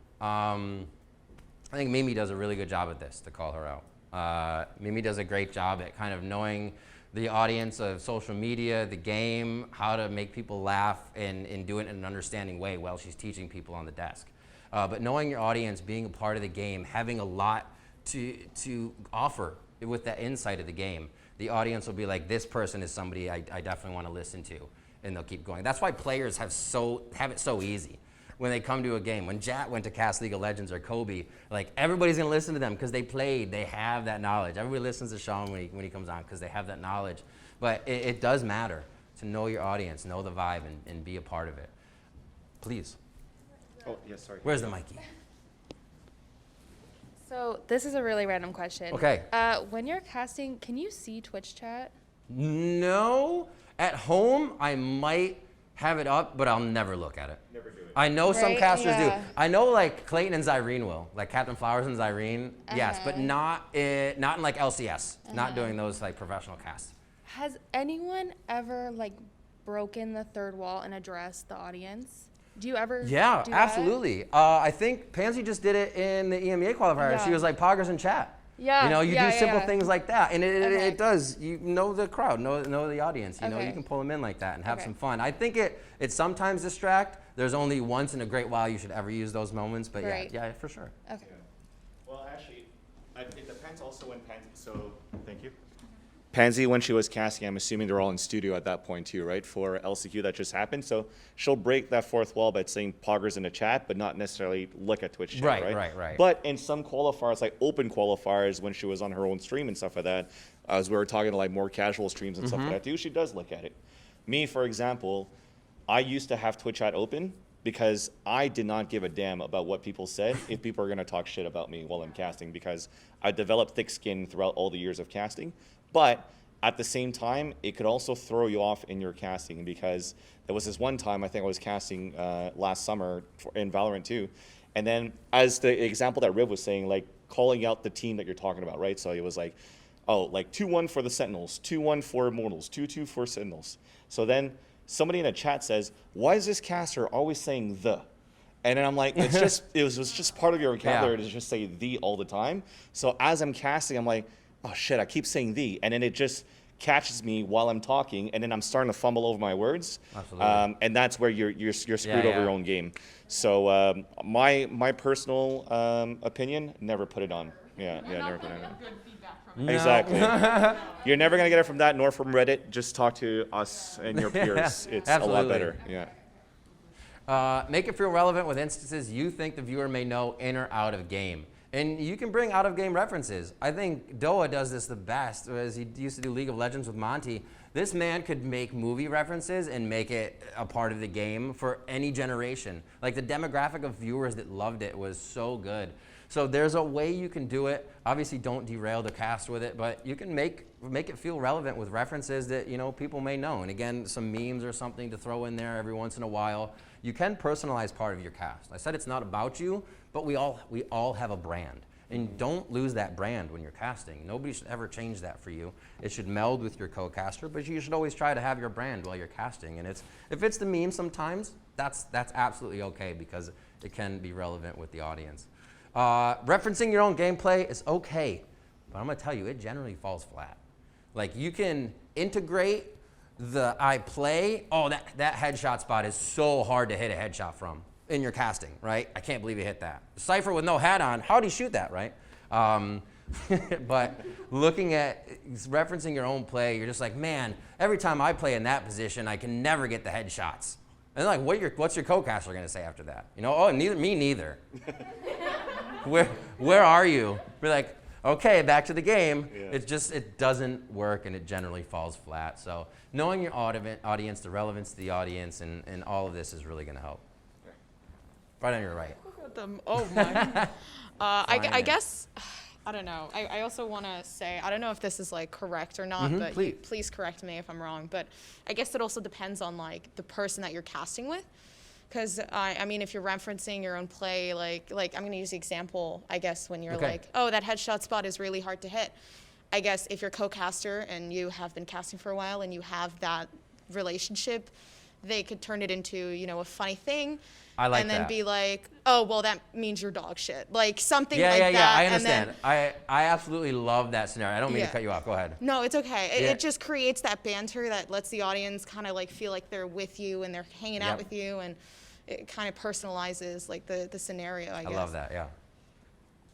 I think Mimi does a really good job at this, to call her out. Mimi does a great job at kind of knowing the audience of social media, the game, how to make people laugh and do it in an understanding way while she's teaching people on the desk. But knowing your audience, being a part of the game, having a lot to offer with that insight of the game, the audience will be like, this person is somebody I definitely want to listen to, and they'll keep going. That's why players have it so easy. When they come to a game, when Jat went to cast League of Legends or Kobe, like everybody's gonna listen to them because they played, they have that knowledge. Everybody listens to Sean when he comes on because they have that knowledge. But it does matter to know your audience, know the vibe, and be a part of it. Please. Oh, yes, sorry. Where's the Mikey? So this is a really random question. Okay. When you're casting, can you see Twitch chat? No. At home, I might have it up, but I'll never look at it. Never do it. I know some Right? casters Yeah. do. I know like Clayton and Zyrene will, like Captain Flowers and Zyrene, yes, but not in like LCS, not doing those like professional casts. Has anyone ever like broken the third wall and addressed the audience? Do you ever? Yeah, do that? absolutely. I think Pansy just did it in the EMEA qualifier. Yeah. She was like poggers in chat. Yeah. You know, you yeah, do simple yeah. things like that, and Okay. it does. You know the crowd, know the audience. You know, Okay. you can pull them in like that and have Okay. some fun. I think it sometimes distract. There's only once in a great while you should ever use those moments, but Right. yeah, for sure. Okay. Well, actually, it depends also when thank you. Pansy, when she was casting, I'm assuming they're all in studio at that point too, right? For LCQ that just happened. So she'll break that fourth wall by saying poggers in the chat, but not necessarily look at Twitch chat, Right. But in some qualifiers, like open qualifiers, when she was on her own stream and stuff like that, as we were talking to like more casual streams and stuff like that too, she does look at it. Me, for example, I used to have Twitch chat open because I did not give a damn about what people said if people are going to talk shit about me while I'm casting, because I developed thick skin throughout all the years of casting. But at the same time, it could also throw you off in your casting, because there was this one time, I think I was casting last summer in Valorant 2, and then as the example that Riv was saying, like calling out the team that you're talking about, right? So it was like, oh, like 2-1 for the Sentinels, 2-1 for Immortals, 2-2 for Sentinels. So then somebody in the chat says, why is this caster always saying the? And then I'm like, it was just part of your vocabulary to just say the all the time. So as I'm casting, I'm like, oh shit, I keep saying the, and then it just catches me while I'm talking, and then I'm starting to fumble over my words. Absolutely. And that's where you're screwed over your own game. So my personal opinion, never put it on. Never put it on. Good feedback from No. Exactly. You're never gonna get it from that, nor from Reddit. Just talk to us and your peers. It's a lot better. Yeah. Make it feel relevant with instances you think the viewer may know in or out of game. And you can bring out-of-game references. I think Doa does this the best, as he used to do League of Legends with Monty. This man could make movie references and make it a part of the game for any generation. Like, the demographic of viewers that loved it was so good. So there's a way you can do it. Obviously, don't derail the cast with it, but you can make it feel relevant with references that, you know, people may know. And again, some memes or something to throw in there every once in a while. You can personalize part of your cast. I said it's not about you, but we all have a brand. And don't lose that brand when you're casting. Nobody should ever change that for you. It should meld with your co-caster, but you should always try to have your brand while you're casting. And if it's the meme sometimes, that's absolutely okay, because it can be relevant with the audience. Referencing your own gameplay is okay, but I'm gonna tell you, it generally falls flat. Like, you can integrate the I play, oh, that headshot spot is so hard to hit a headshot from in your casting, right? I can't believe he hit that. Cypher with no hat on, how'd he shoot that, right? But looking at referencing your own play, you're just like, man, every time I play in that position, I can never get the headshots. And like, what's your co-caster gonna say after that? You know, oh, me neither. Where are you? We're like, okay, back to the game. Yeah. It doesn't work, and it generally falls flat. So knowing your audience, the relevance to the audience, and all of this is really gonna help. Right on your right. Oh my. I guess, I don't know. I also want to say, I don't know if this is like correct or not, but please correct me if I'm wrong. But I guess it also depends on like the person that you're casting with. Because, I mean, if you're referencing your own play, like I'm going to use the example, I guess, when you're like, oh, that headshot spot is really hard to hit. I guess if you're co-caster and you have been casting for a while and you have that relationship, they could turn it into, you know, a funny thing. I like and then that. be like, oh, well, that means you're dog shit. Like something like that. Yeah, I understand. I absolutely love that scenario. I don't mean to cut you off. Go ahead. No, it's okay. It just creates that banter that lets the audience kind of like feel like they're with you and they're hanging out with you, and it kind of personalizes like the scenario, I guess. I love that, yeah.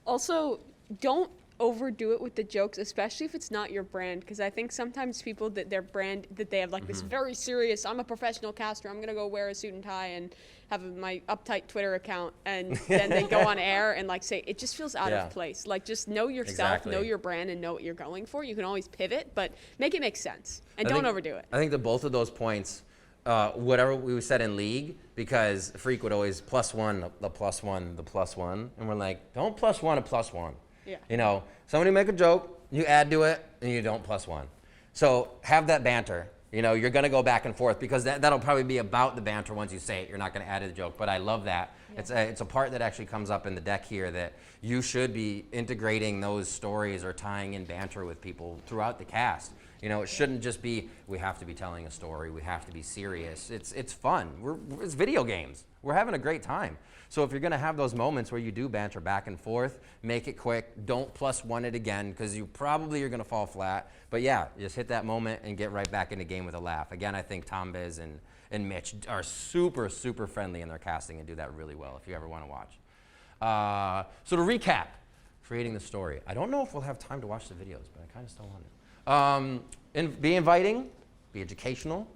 Also, don't overdo it with the jokes, especially if it's not your brand, because I think sometimes people that their brand, that they have like this very serious, I'm a professional caster, I'm gonna go wear a suit and tie and have my uptight Twitter account, and then they go on air and like say, it just feels out of place. Like, just know yourself, know your brand, and know what you're going for. You can always pivot, but make it make sense, and don't overdo it. I think that both of those points, whatever we said in League, because Freak would always +1, the +1, the +1, and we're like, don't +1 a +1. Yeah. You know, somebody make a joke, you add to it, and you don't +1. So have that banter. You know, you're gonna go back and forth, because that'll probably be about the banter once you say it. You're not gonna add to the joke, but I love that. Yeah. It's a part that actually comes up in the deck here, that you should be integrating those stories or tying in banter with people throughout the cast. You know, it shouldn't just be, we have to be telling a story, we have to be serious. It's fun. It's video games. We're having a great time. So if you're gonna have those moments where you do banter back and forth, make it quick. Don't +1 it again, because you probably are gonna fall flat. But yeah, just hit that moment and get right back in the game with a laugh. Again, I think Tombiz and Mitch are super, super friendly in their casting and do that really well if you ever wanna watch. So to recap, creating the story. I don't know if we'll have time to watch the videos, but I kind of still want to. And be inviting, be educational,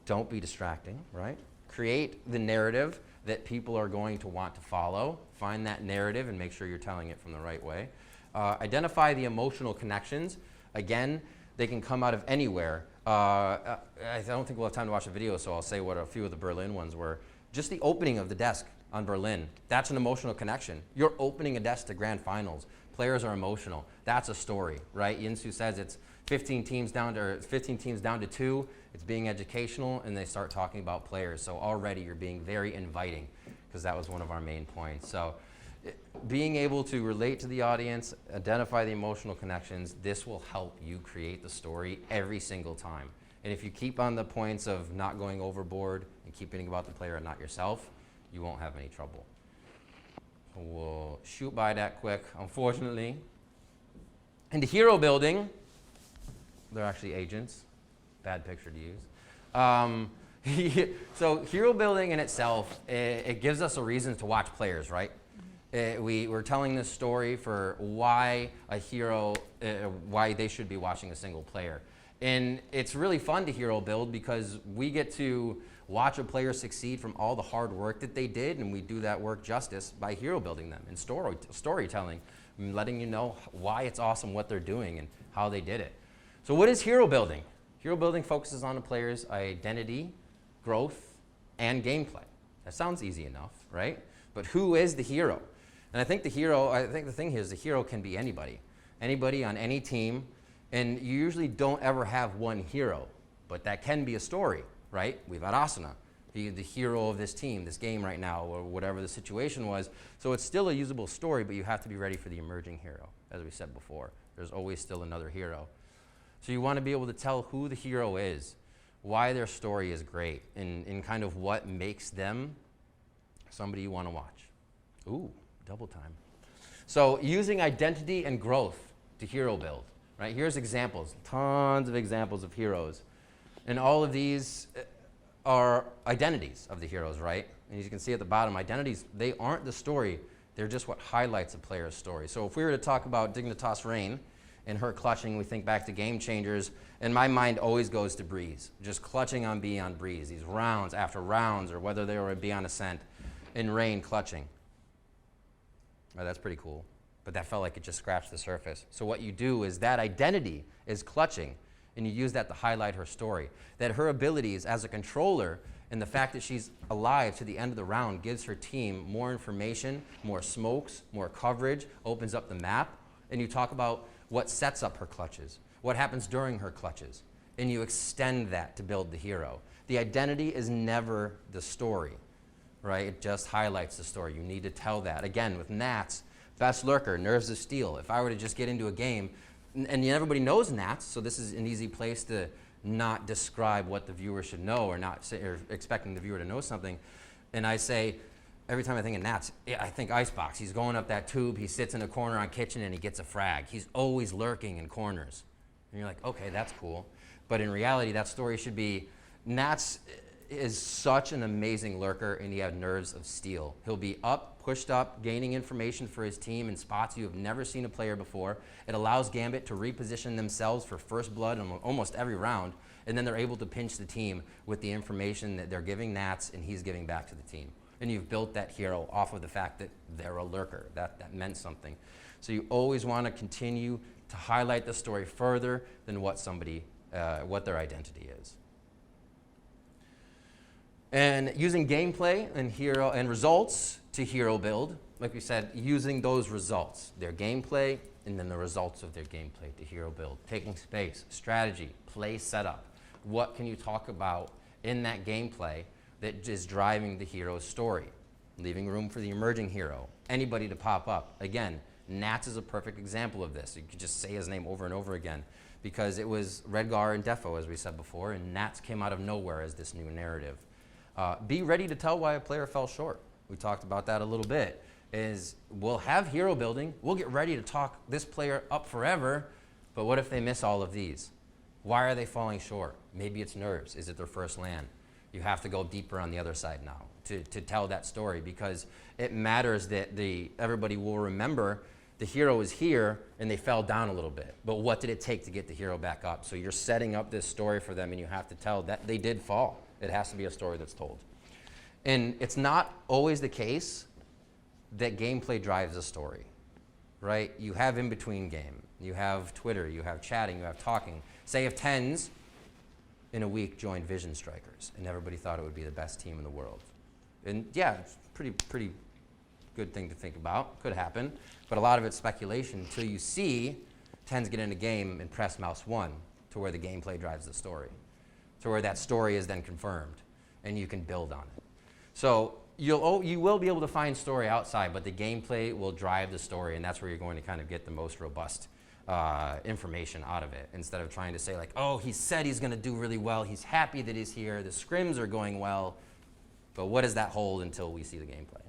don't be distracting, right? Create the narrative that people are going to want to follow. Find that narrative and make sure you're telling it from the right way. Identify the emotional connections. Again, they can come out of anywhere. I don't think we'll have time to watch the video, so I'll say what a few of the Berlin ones were. Just the opening of the desk on Berlin, that's an emotional connection. You're opening a desk to grand finals. Players are emotional. That's a story, right? Yinsu says it's 15 teams down to 2. It's being educational, and they start talking about players. So already you're being very inviting, because that was one of our main points. So being able to relate to the audience, identify the emotional connections, this will help you create the story every single time. And if you keep on the points of not going overboard and keeping about the player and not yourself, you won't have any trouble. We'll shoot by that quick, unfortunately. Into hero building, they're actually agents. Bad picture to use. So hero building in itself, it gives us a reason to watch players, right? We're telling this story for why a hero, why they should be watching a single player. And it's really fun to hero build because we get to watch a player succeed from all the hard work that they did, and we do that work justice by hero building them and storytelling, and letting you know why it's awesome what they're doing and how they did it. So what is hero building? Hero building focuses on a player's identity, growth, and gameplay. That sounds easy enough, right? But who is the hero? And I think the thing here is the hero can be anybody. Anybody on any team. And you usually don't ever have one hero, but that can be a story, right? We've had Asuna, the hero of this team, this game right now, or whatever the situation was. So it's still a usable story, but you have to be ready for the emerging hero, as we said before. There's always still another hero. So you want to be able to tell who the hero is, why their story is great, and kind of what makes them somebody you want to watch. Ooh, double time. So using identity and growth to hero build. Right, here's examples, tons of examples of heroes. And all of these are identities of the heroes, right? And as you can see at the bottom, identities, they aren't the story, they're just what highlights a player's story. So if we were to talk about Dignitas Rain and her clutching, we think back to Game Changers, and my mind always goes to Breeze, just clutching on B on Breeze, these rounds after rounds, or whether they were a B on Ascent, and Rain clutching. Right, that's pretty cool. But that felt like it just scratched the surface. So what you do is that identity is clutching, and you use that to highlight her story. That her abilities as a controller and the fact that she's alive to the end of the round gives her team more information, more smokes, more coverage, opens up the map, and you talk about what sets up her clutches, what happens during her clutches, and you extend that to build the hero. The identity is never the story, right? It just highlights the story. You need to tell that. Again, with Nats, best lurker, Nerves of Steel. If I were to just get into a game, and everybody knows Nats, so this is an easy place to not describe what the viewer should know or not say, or expecting the viewer to know something. And I say, every time I think of Nats, I think Icebox. He's going up that tube, he sits in a corner on kitchen and he gets a frag. He's always lurking in corners. And you're like, okay, that's cool. But in reality, that story should be, Nats is such an amazing lurker, and he has Nerves of Steel. He'll be up, pushed up, gaining information for his team in spots you have never seen a player before. It allows Gambit to reposition themselves for first blood in almost every round, and then they're able to pinch the team with the information that they're giving Nats and he's giving back to the team. And you've built that hero off of the fact that they're a lurker. That meant something. So you always want to continue to highlight the story further than what what their identity is. And using gameplay and results to hero build, like we said, using those results, their gameplay and then the results of their gameplay to hero build. Taking space, strategy, play setup. What can you talk about in that gameplay that is driving the hero's story? Leaving room for the emerging hero, anybody to pop up. Again, Nats is a perfect example of this. You could just say his name over and over again because it was Redgar and Defo, as we said before, and Nats came out of nowhere as this new narrative. Be ready to tell why a player fell short. We talked about that a little bit. We'll have hero building. We'll get ready to talk this player up forever, but what if they miss all of these? Why are they falling short? Maybe it's nerves. Is it their first LAN? You have to go deeper on the other side now to tell that story because it matters that everybody will remember the hero is here and they fell down a little bit. But what did it take to get the hero back up? So you're setting up this story for them, and you have to tell that they did fall. It has to be a story that's told. And it's not always the case that gameplay drives a story, right? You have in-between game. You have Twitter, you have chatting, you have talking. Say if Tens in a week joined Vision Strikers, and everybody thought it would be the best team in the world. And yeah, it's pretty good thing to think about. Could happen. But a lot of it's speculation until you see Tens get in a game and press mouse 1 to where the gameplay drives the story, to where that story is then confirmed, and you can build on it. So you will be able to find story outside, but the gameplay will drive the story, and that's where you're going to kind of get the most robust information out of it, instead of trying to say like, oh, he said he's going to do really well, he's happy that he's here, the scrims are going well, but what does that hold until we see the gameplay?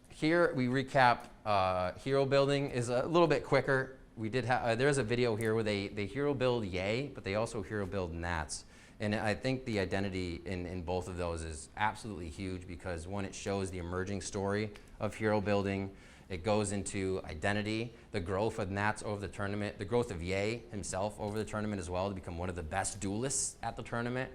Here we recap hero building is a little bit quicker. We did have, there's a video here where they hero build Yay, but they also hero build Nats. And I think the identity in both of those is absolutely huge, because one, it shows the emerging story of hero building. It goes into identity, the growth of Nats over the tournament, the growth of Yay himself over the tournament as well to become one of the best duelists at the tournament,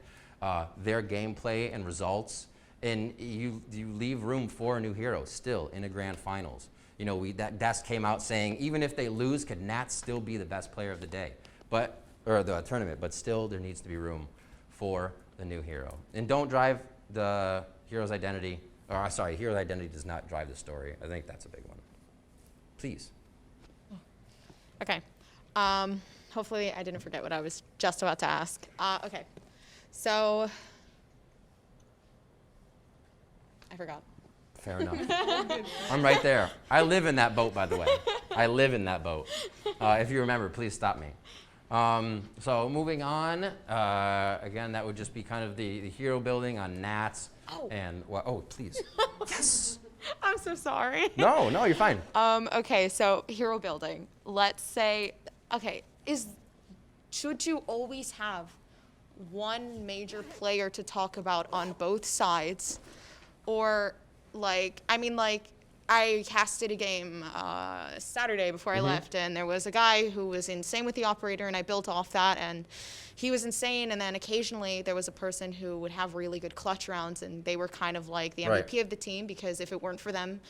their gameplay and results. And you leave room for a new hero still in a grand finals. You know, that desk came out saying even if they lose, could Nats still be the best player of the day, or the tournament? But still, there needs to be room for the new hero. And don't drive the hero's identity, or sorry, hero's identity does not drive the story. I think that's a big one. Please. Okay. Hopefully I didn't forget what I was just about to ask. Okay. So I forgot. Fair enough. I'm right there. I live in that boat, by the way. I live in that boat. If you remember, please stop me. So moving on, again, that would just be kind of the hero building on Nats. Oh. And, oh, please. Yes. I'm so sorry. No, you're fine. Okay, so hero building. Let's say, okay, should you always have one major player to talk about on both sides? Or I casted a game Saturday before I left, and there was a guy who was insane with the operator, and I built off that, and he was insane. And then occasionally there was a person who would have really good clutch rounds, and they were kind of like the MVP of the team, because if it weren't for them,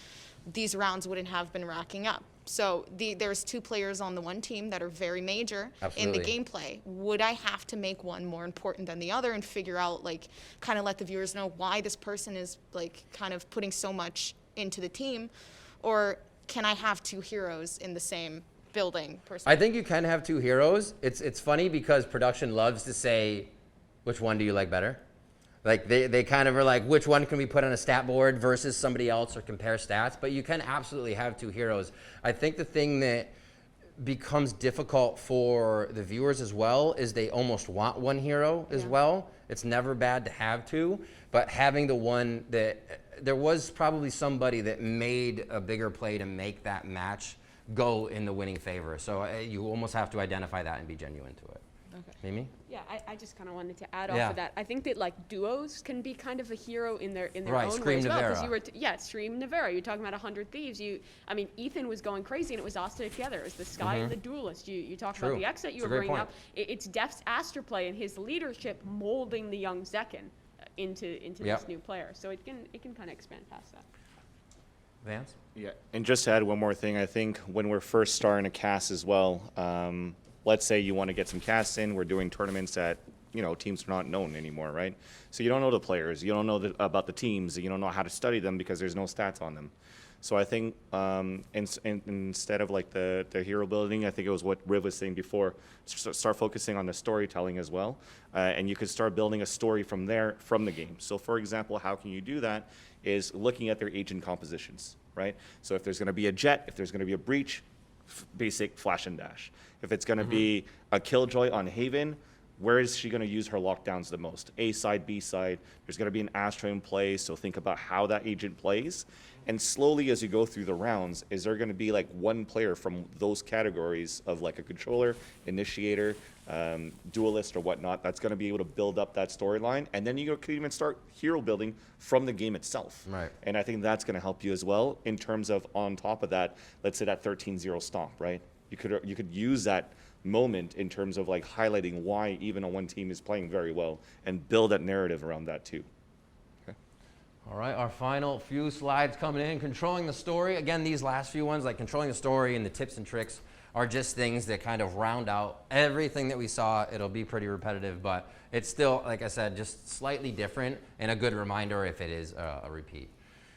these rounds wouldn't have been racking up. So there's two players on the one team that are very major in the gameplay. Would I have to make one more important than the other and figure out, like, kind of let the viewers know why this person is, like, kind of putting so much into the team? Or can I have two heroes in the same building person? I think you can have two heroes. It's funny because production loves to say, which one do you like better? Like they kind of are like, which one can we put on a stat board versus somebody else, or compare stats? But you can absolutely have two heroes. I think the thing that becomes difficult for the viewers as well is they almost want one hero as well. It's never bad to have two, but having the one that there was probably somebody that made a bigger play to make that match go in the winning favor. So you almost have to identify that and be genuine to it. Okay. Mimi? Yeah, I just kind of wanted to add off of that. I think that like duos can be kind of a hero in their own way as well. Because you were Stream Navera. You're talking about 100 Thieves. I mean, Ethan was going crazy, and it was Asta together. It was the Sky and the Duelist. You talked about the exit you were bringing up. It's Def's Aster play and his leadership molding the young Zekin into this new player. So it can kind of expand past that. Vance? Yeah, and just to add one more thing, I think when we're first starting a cast as well, let's say you want to get some casts in. We're doing tournaments that, teams are not known anymore, right? So you don't know the players. You don't know about the teams. You don't know how to study them because there's no stats on them. So I think instead of like the hero building, I think it was what Riv was saying before, start focusing on the storytelling as well. And you could start building a story from there, from the game. So for example, how can you do that is looking at their agent compositions, right? So if there's going to be a Jet, if there's going to be a Breach, basic flash and dash. If it's going to be a Killjoy on Haven, where is she going to use her lockdowns the most? A side, B side. There's going to be an Astra in play, so think about how that agent plays. And slowly as you go through the rounds, is there going to be like one player from those categories of like a controller, initiator, duelist or whatnot, that's going to be able to build up that storyline. And then you can even start hero building from the game itself. Right. And I think that's going to help you as well in terms of, on top of that, let's say that 13-0 stomp, right? You could use that moment in terms of like highlighting why even a one team is playing very well and build that narrative around that too. Okay. All right, our final few slides coming in. Controlling the story. Again, these last few ones, like controlling the story and the tips and tricks, are just things that kind of round out everything that we saw. It'll be pretty repetitive, but it's still, like I said, just slightly different and a good reminder if it is a repeat.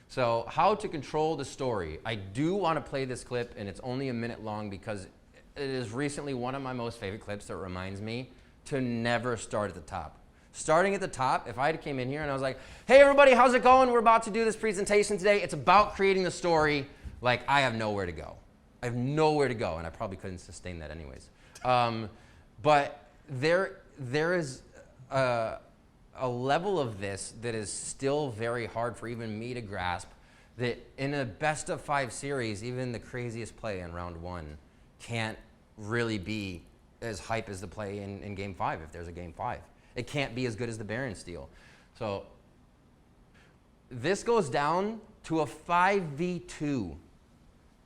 So how to control the story. I do want to play this clip, and it's only a minute long because it is recently one of my most favorite clips that reminds me to never start at the top. Starting at the top, if I came in here and I was like, hey everybody, how's it going? We're about to do this presentation today. It's about creating the story. Like, I have nowhere to go. I have nowhere to go, and I probably couldn't sustain that anyways. But there is a level of this that is still very hard for even me to grasp, that in a best of 5 series, even the craziest play in round 1 can't really be as hype as the play in game 5 if there's a game 5. It can't be as good as the Baron steal. So this goes down to a 5v2.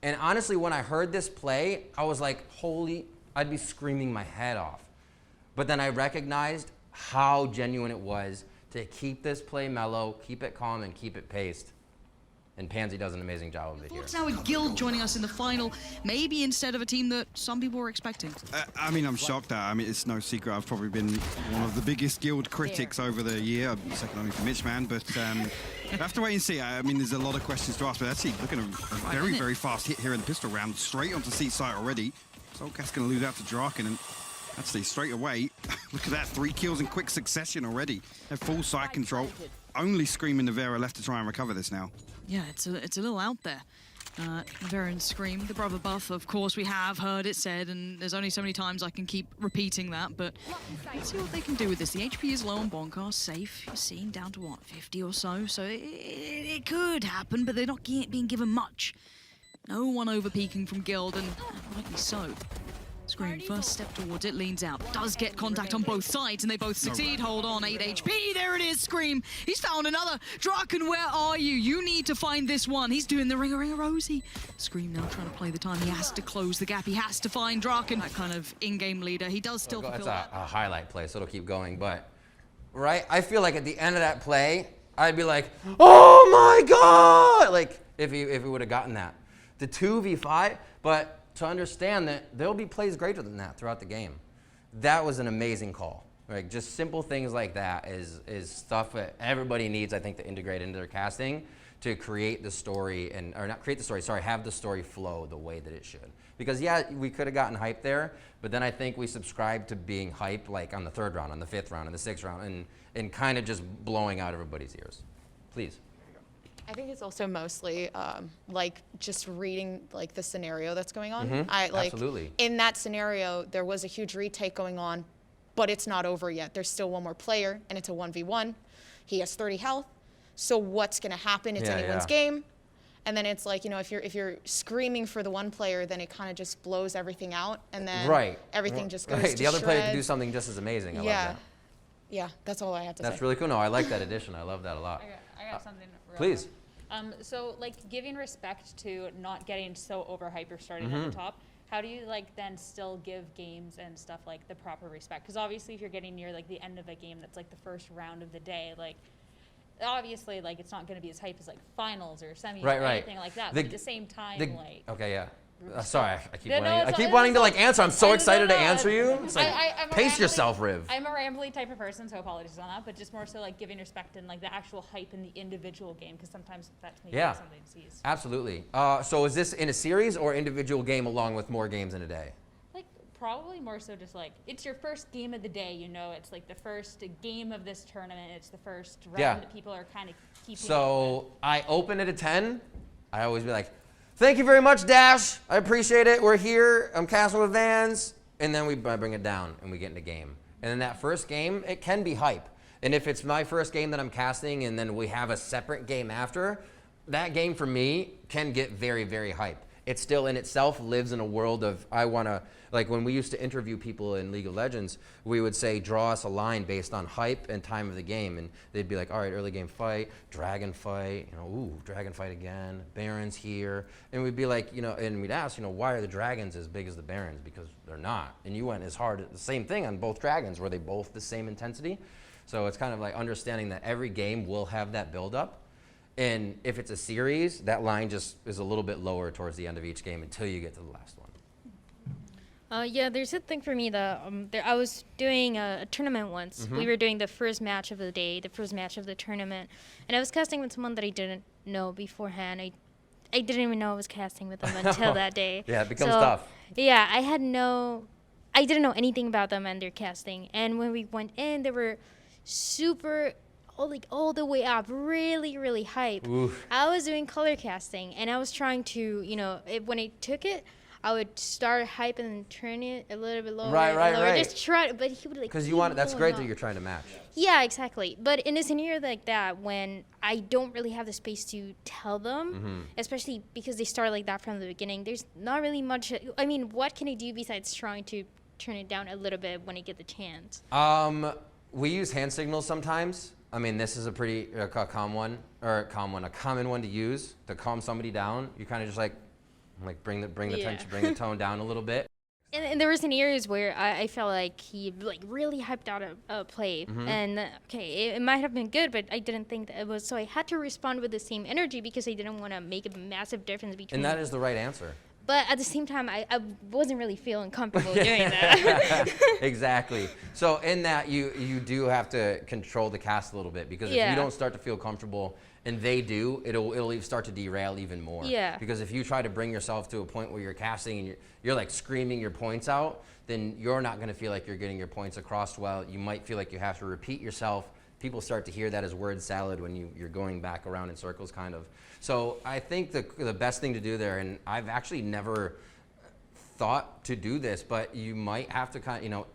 And honestly, when I heard this play, I was like, I'd be screaming my head off. But then I recognized how genuine it was to keep this play mellow, keep it calm, and keep it paced. And Pansy does an amazing job of it here. Thoughts now with Guild joining us in the final, maybe instead of a team that some people were expecting. I mean, I'm shocked at. I mean, it's no secret I've probably been one of the biggest Guild critics over the year, second only to Mitch, man. But I have to wait and see. I mean, there's a lot of questions to ask, but actually, look at a very, very fast hit here in the pistol round, straight onto seat site already. Solcast's going to lose out to Draken, and actually, straight away, look at that, 3 kills in quick succession already. They have full site control. Only Scream and Navera left to try and recover this now. Yeah, it's a little out there. Navera and Scream, the brother buff, of course, we have heard it said, and there's only so many times I can keep repeating that, but let's see what they can do with this. The HP is low on Bonkar, safe, you're seeing down to what, 50 or so, so it could happen, but they're not being given much. No one over-peaking from Guild, and rightly so. Scream, first step towards it, leans out, does get contact on both sides, and they both succeed. Hold on, 8 HP, there it is, Scream. He's found another. Draken, where are you? You need to find this one. He's doing the ring-a-ring-a Rosie. Scream now trying to play the time. He has to close the gap. He has to find Draken. That kind of in-game leader. He does still fulfill that. That's a highlight play, so it'll keep going, but, right? I feel like at the end of that play, I'd be like, oh my God! Like, if he would have gotten that. The 2v5, but to understand that there'll be plays greater than that throughout the game. That was an amazing call. Right? Just simple things like that is stuff that everybody needs, I think, to integrate into their casting to create the story, or not create the story, sorry, have the story flow the way that it should. Because yeah, we could have gotten hype there, but then I think we subscribed to being hype like on the 3rd round, on the 5th round, on the 6th round, and kind of just blowing out everybody's ears. Please. I think it's also mostly like just reading like the scenario that's going on. Absolutely. In that scenario, there was a huge retake going on, but it's not over yet. There's still one more player, and it's a 1v1. He has 30 health. So what's going to happen? It's anyone's game. And then it's like, you know, if you're screaming for the one player, then it kind of just blows everything out, and then everything just goes to the other player can do shreds. something just as amazing. I love that. Yeah, that's all I have to say. That's really cool. No, I like that addition. I love that a lot. I got something. Please. So like giving respect to not getting so overhyped or starting at the top, how do you like then still give games and stuff like the proper respect? Because obviously if you're getting near like the end of a game that's like the first round of the day, like obviously like it's not going to be as hype as like finals or semis or anything like that. But at the same time, like okay, yeah. Sorry, I keep wanting to like answer. I'm so excited to answer you. It's like, pace yourself, Riv. I'm a rambly type of person, so apologies on that. But just more so like giving respect and like the actual hype in the individual game, because sometimes that's maybe something to seize. Absolutely. So is this in a series or individual game along with more games in a day? Like probably more so just like it's your first game of the day. You know, it's like the first game of this tournament. It's the first round that people are kind of keeping. So I open at a 10. I always be like, thank you very much, Dash. I appreciate it. We're here. I'm casting with Vans. And then I bring it down and we get into game. And in that first game, it can be hype. And if it's my first game that I'm casting and then we have a separate game after, that game for me can get very, very hype. it still in itself lives in a world of, I want to, like when we used to interview people in League of Legends, we would say, draw us a line based on hype and time of the game. And they'd be like, all right, early game fight, dragon fight, you know, ooh, dragon fight again, Barons here. And we'd be like, you know, and we'd ask, you know, why are the dragons as big as the Barons? Because they're not. And you went as hard, the same thing on both dragons. Were they both the same intensity? So it's kind of like understanding that every game will have that buildup. And if it's a series, that line just is a little bit lower towards the end of each game until you get to the last one. Yeah, there's a thing for me that I was doing a tournament once. We were doing the first match of the day, the first match of the tournament, and I was casting with someone that I didn't know beforehand. I didn't even know I was casting with them until that day. Yeah, it becomes tough. Yeah, I didn't know anything about them and their casting. And when we went in, they were super, all the way up, really, really hype. Oof. I was doing color casting, and I was trying to, you know, when I took it, I would start hype and then turn it a little bit lower. Right. Just try it, but he would like. Because you want, that's great that you're trying to match. Yeah, exactly. But in a scenario like that, when I don't really have the space to tell them, especially because they start like that from the beginning, there's not really much. I mean, what can I do besides trying to turn it down a little bit when I get the chance? We use hand signals sometimes. I mean, this is a pretty common one to use to calm somebody down. You kind of just like bring the tension, bring the tone down a little bit. And there was scenarios where I felt like he like really hyped out a play, and it might have been good, but I didn't think that it was. So I had to respond with the same energy because I didn't want to make a massive difference between. And that is the right answer. But at the same time, I wasn't really feeling comfortable doing that. Exactly. So in that, you do have to control the cast a little bit, because if you don't start to feel comfortable and they do, it'll start to derail even more. Yeah. Because if you try to bring yourself to a point where you're casting and you're like screaming your points out, then you're not going to feel like you're getting your points across well. You might feel like you have to repeat yourself. People start to hear that as word salad when you're going back around in circles, kind of. So I think the best thing to do there, and I've actually never thought to do this, but you might have to kind of, you know,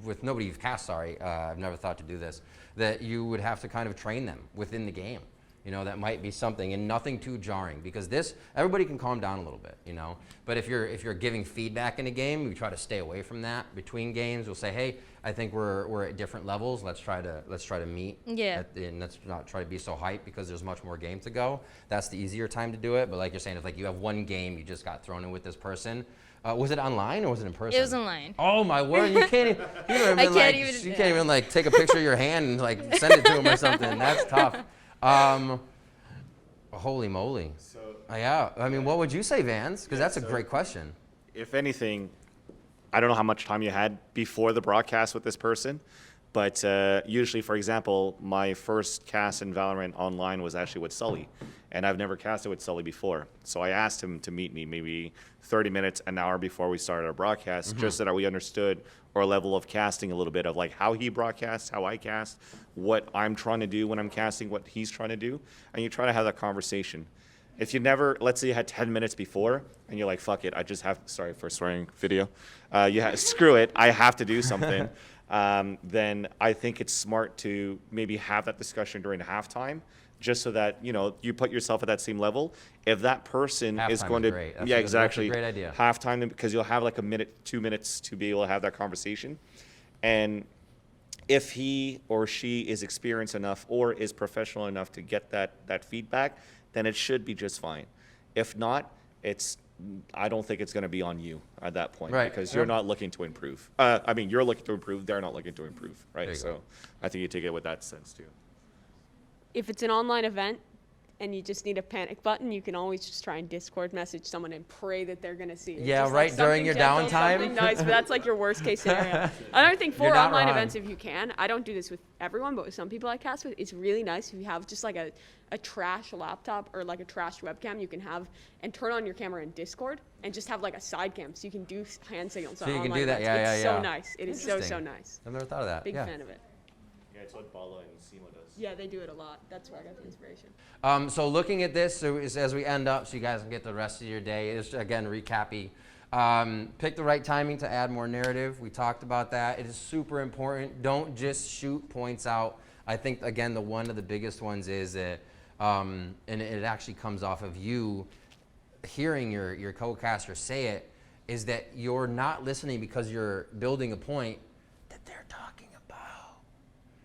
with nobody you've cast, I've never thought to do this, that you would have to kind of train them within the game. You know, that might be something, and nothing too jarring, because everybody can calm down a little bit, you know. But if you're giving feedback in a game, we try to stay away from that. Between games, we'll say, hey, I think we're at different levels. Let's try to meet. Yeah. And let's not try to be so hyped, because there's much more game to go. That's the easier time to do it. But like you're saying, if like you have one game, you just got thrown in with this person. Was it online or was it in person? It was online. Oh my word! You can't even. You can't even like take a picture of your hand and like send it to him or something. That's tough. Holy moly. So, yeah, I mean, what would you say, Vans? Because that's a great question. If anything, I don't know how much time you had before the broadcast with this person, but usually, for example, my first cast in Valorant online was actually with Sully, and I've never casted with Sully before. So I asked him to meet me maybe 30 minutes, an hour before we started our broadcast, just so that we understood our level of casting a little bit, of like how he broadcasts, how I cast, what I'm trying to do when I'm casting, what he's trying to do, and you try to have that conversation. If you never, let's say you had 10 minutes before, and you're like, fuck it, I just have, sorry for swearing video, screw it, I have to do something, then I think it's smart to maybe have that discussion during halftime, just so that, you know, you put yourself at that same level. If that person is going to, great. yeah, exactly, that's a great idea. Halftime, because you'll have like a minute, 2 minutes to be able to have that conversation. And if he or she is experienced enough or is professional enough to get that feedback, then it should be just fine. If not, I don't think it's going to be on you at that point, right, because you're not looking to improve. I mean, you're looking to improve, they're not looking to improve, right? So I think you take it with that sense too. If it's an online event and you just need a panic button, you can always just try and Discord message someone and pray that they're going to see it. Yeah, just right, like during your gentle, downtime. something nice, but that's like your worst case scenario. Another thing for online events, if you can, I don't do this with everyone, but with some people I cast with, it's really nice if you have just like a trash laptop or like a trash webcam you can have and turn on your camera in Discord and just have like a side cam so you can do hand signals. So you can do that, events. It's yeah. so nice. It is so nice. I've never thought of that. Big fan of it. Yeah, it's what Bala and Sima does. Yeah, they do it a lot. That's where I got the inspiration. So looking at this, as we end up, so you guys can get the rest of your day, is again recapping. Pick the right timing to add more narrative. We talked about that. It is super important. Don't just shoot points out. I think, again, one of the biggest ones is that, and it actually comes off of you hearing your co-caster say it is that you're not listening because you're building a point that they're talking about.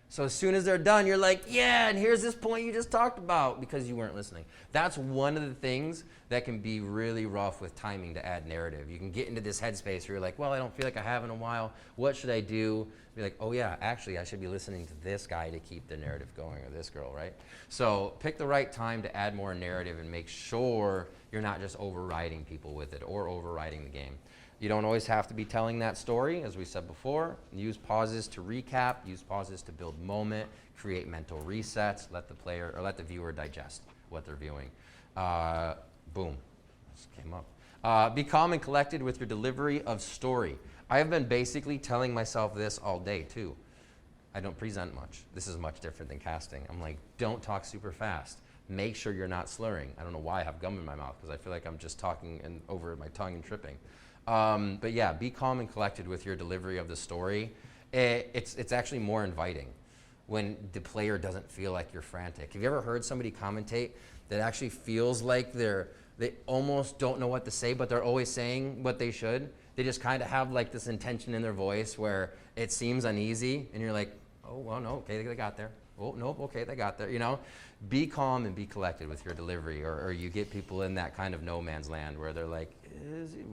So as soon as they're done, you're like, yeah, and here's this point you just talked about, because you weren't listening. That's one of the things that can be really rough with timing to add narrative. You can get into this headspace where you're like, well, I don't feel like I have in a while. What should I do? Be like, oh yeah, actually I should be listening to this guy to keep the narrative going, or this girl, right? So pick the right time to add more narrative and make sure you're not just overriding people with it or overriding the game. You don't always have to be telling that story, as we said before. Use pauses to recap, use pauses to build moment, create mental resets, let the player or let the viewer digest what they're viewing. Boom, this came up. Be calm and collected with your delivery of story. I have been basically telling myself this all day too. I don't present much. This is much different than casting. I'm like, don't talk super fast. Make sure you're not slurring. I don't know why I have gum in my mouth, because I feel like I'm just talking and over my tongue and tripping. But yeah, be calm and collected with your delivery of the story. It's actually more inviting when the player doesn't feel like you're frantic. Have you ever heard somebody commentate that actually feels like they almost don't know what to say, but they're always saying what they should? They just kind of have like this intention in their voice where it seems uneasy, and you're like, oh, well, no, okay, they got there. Oh, nope, okay, they got there, you know? Be calm and be collected with your delivery, or you get people in that kind of no man's land where they're like,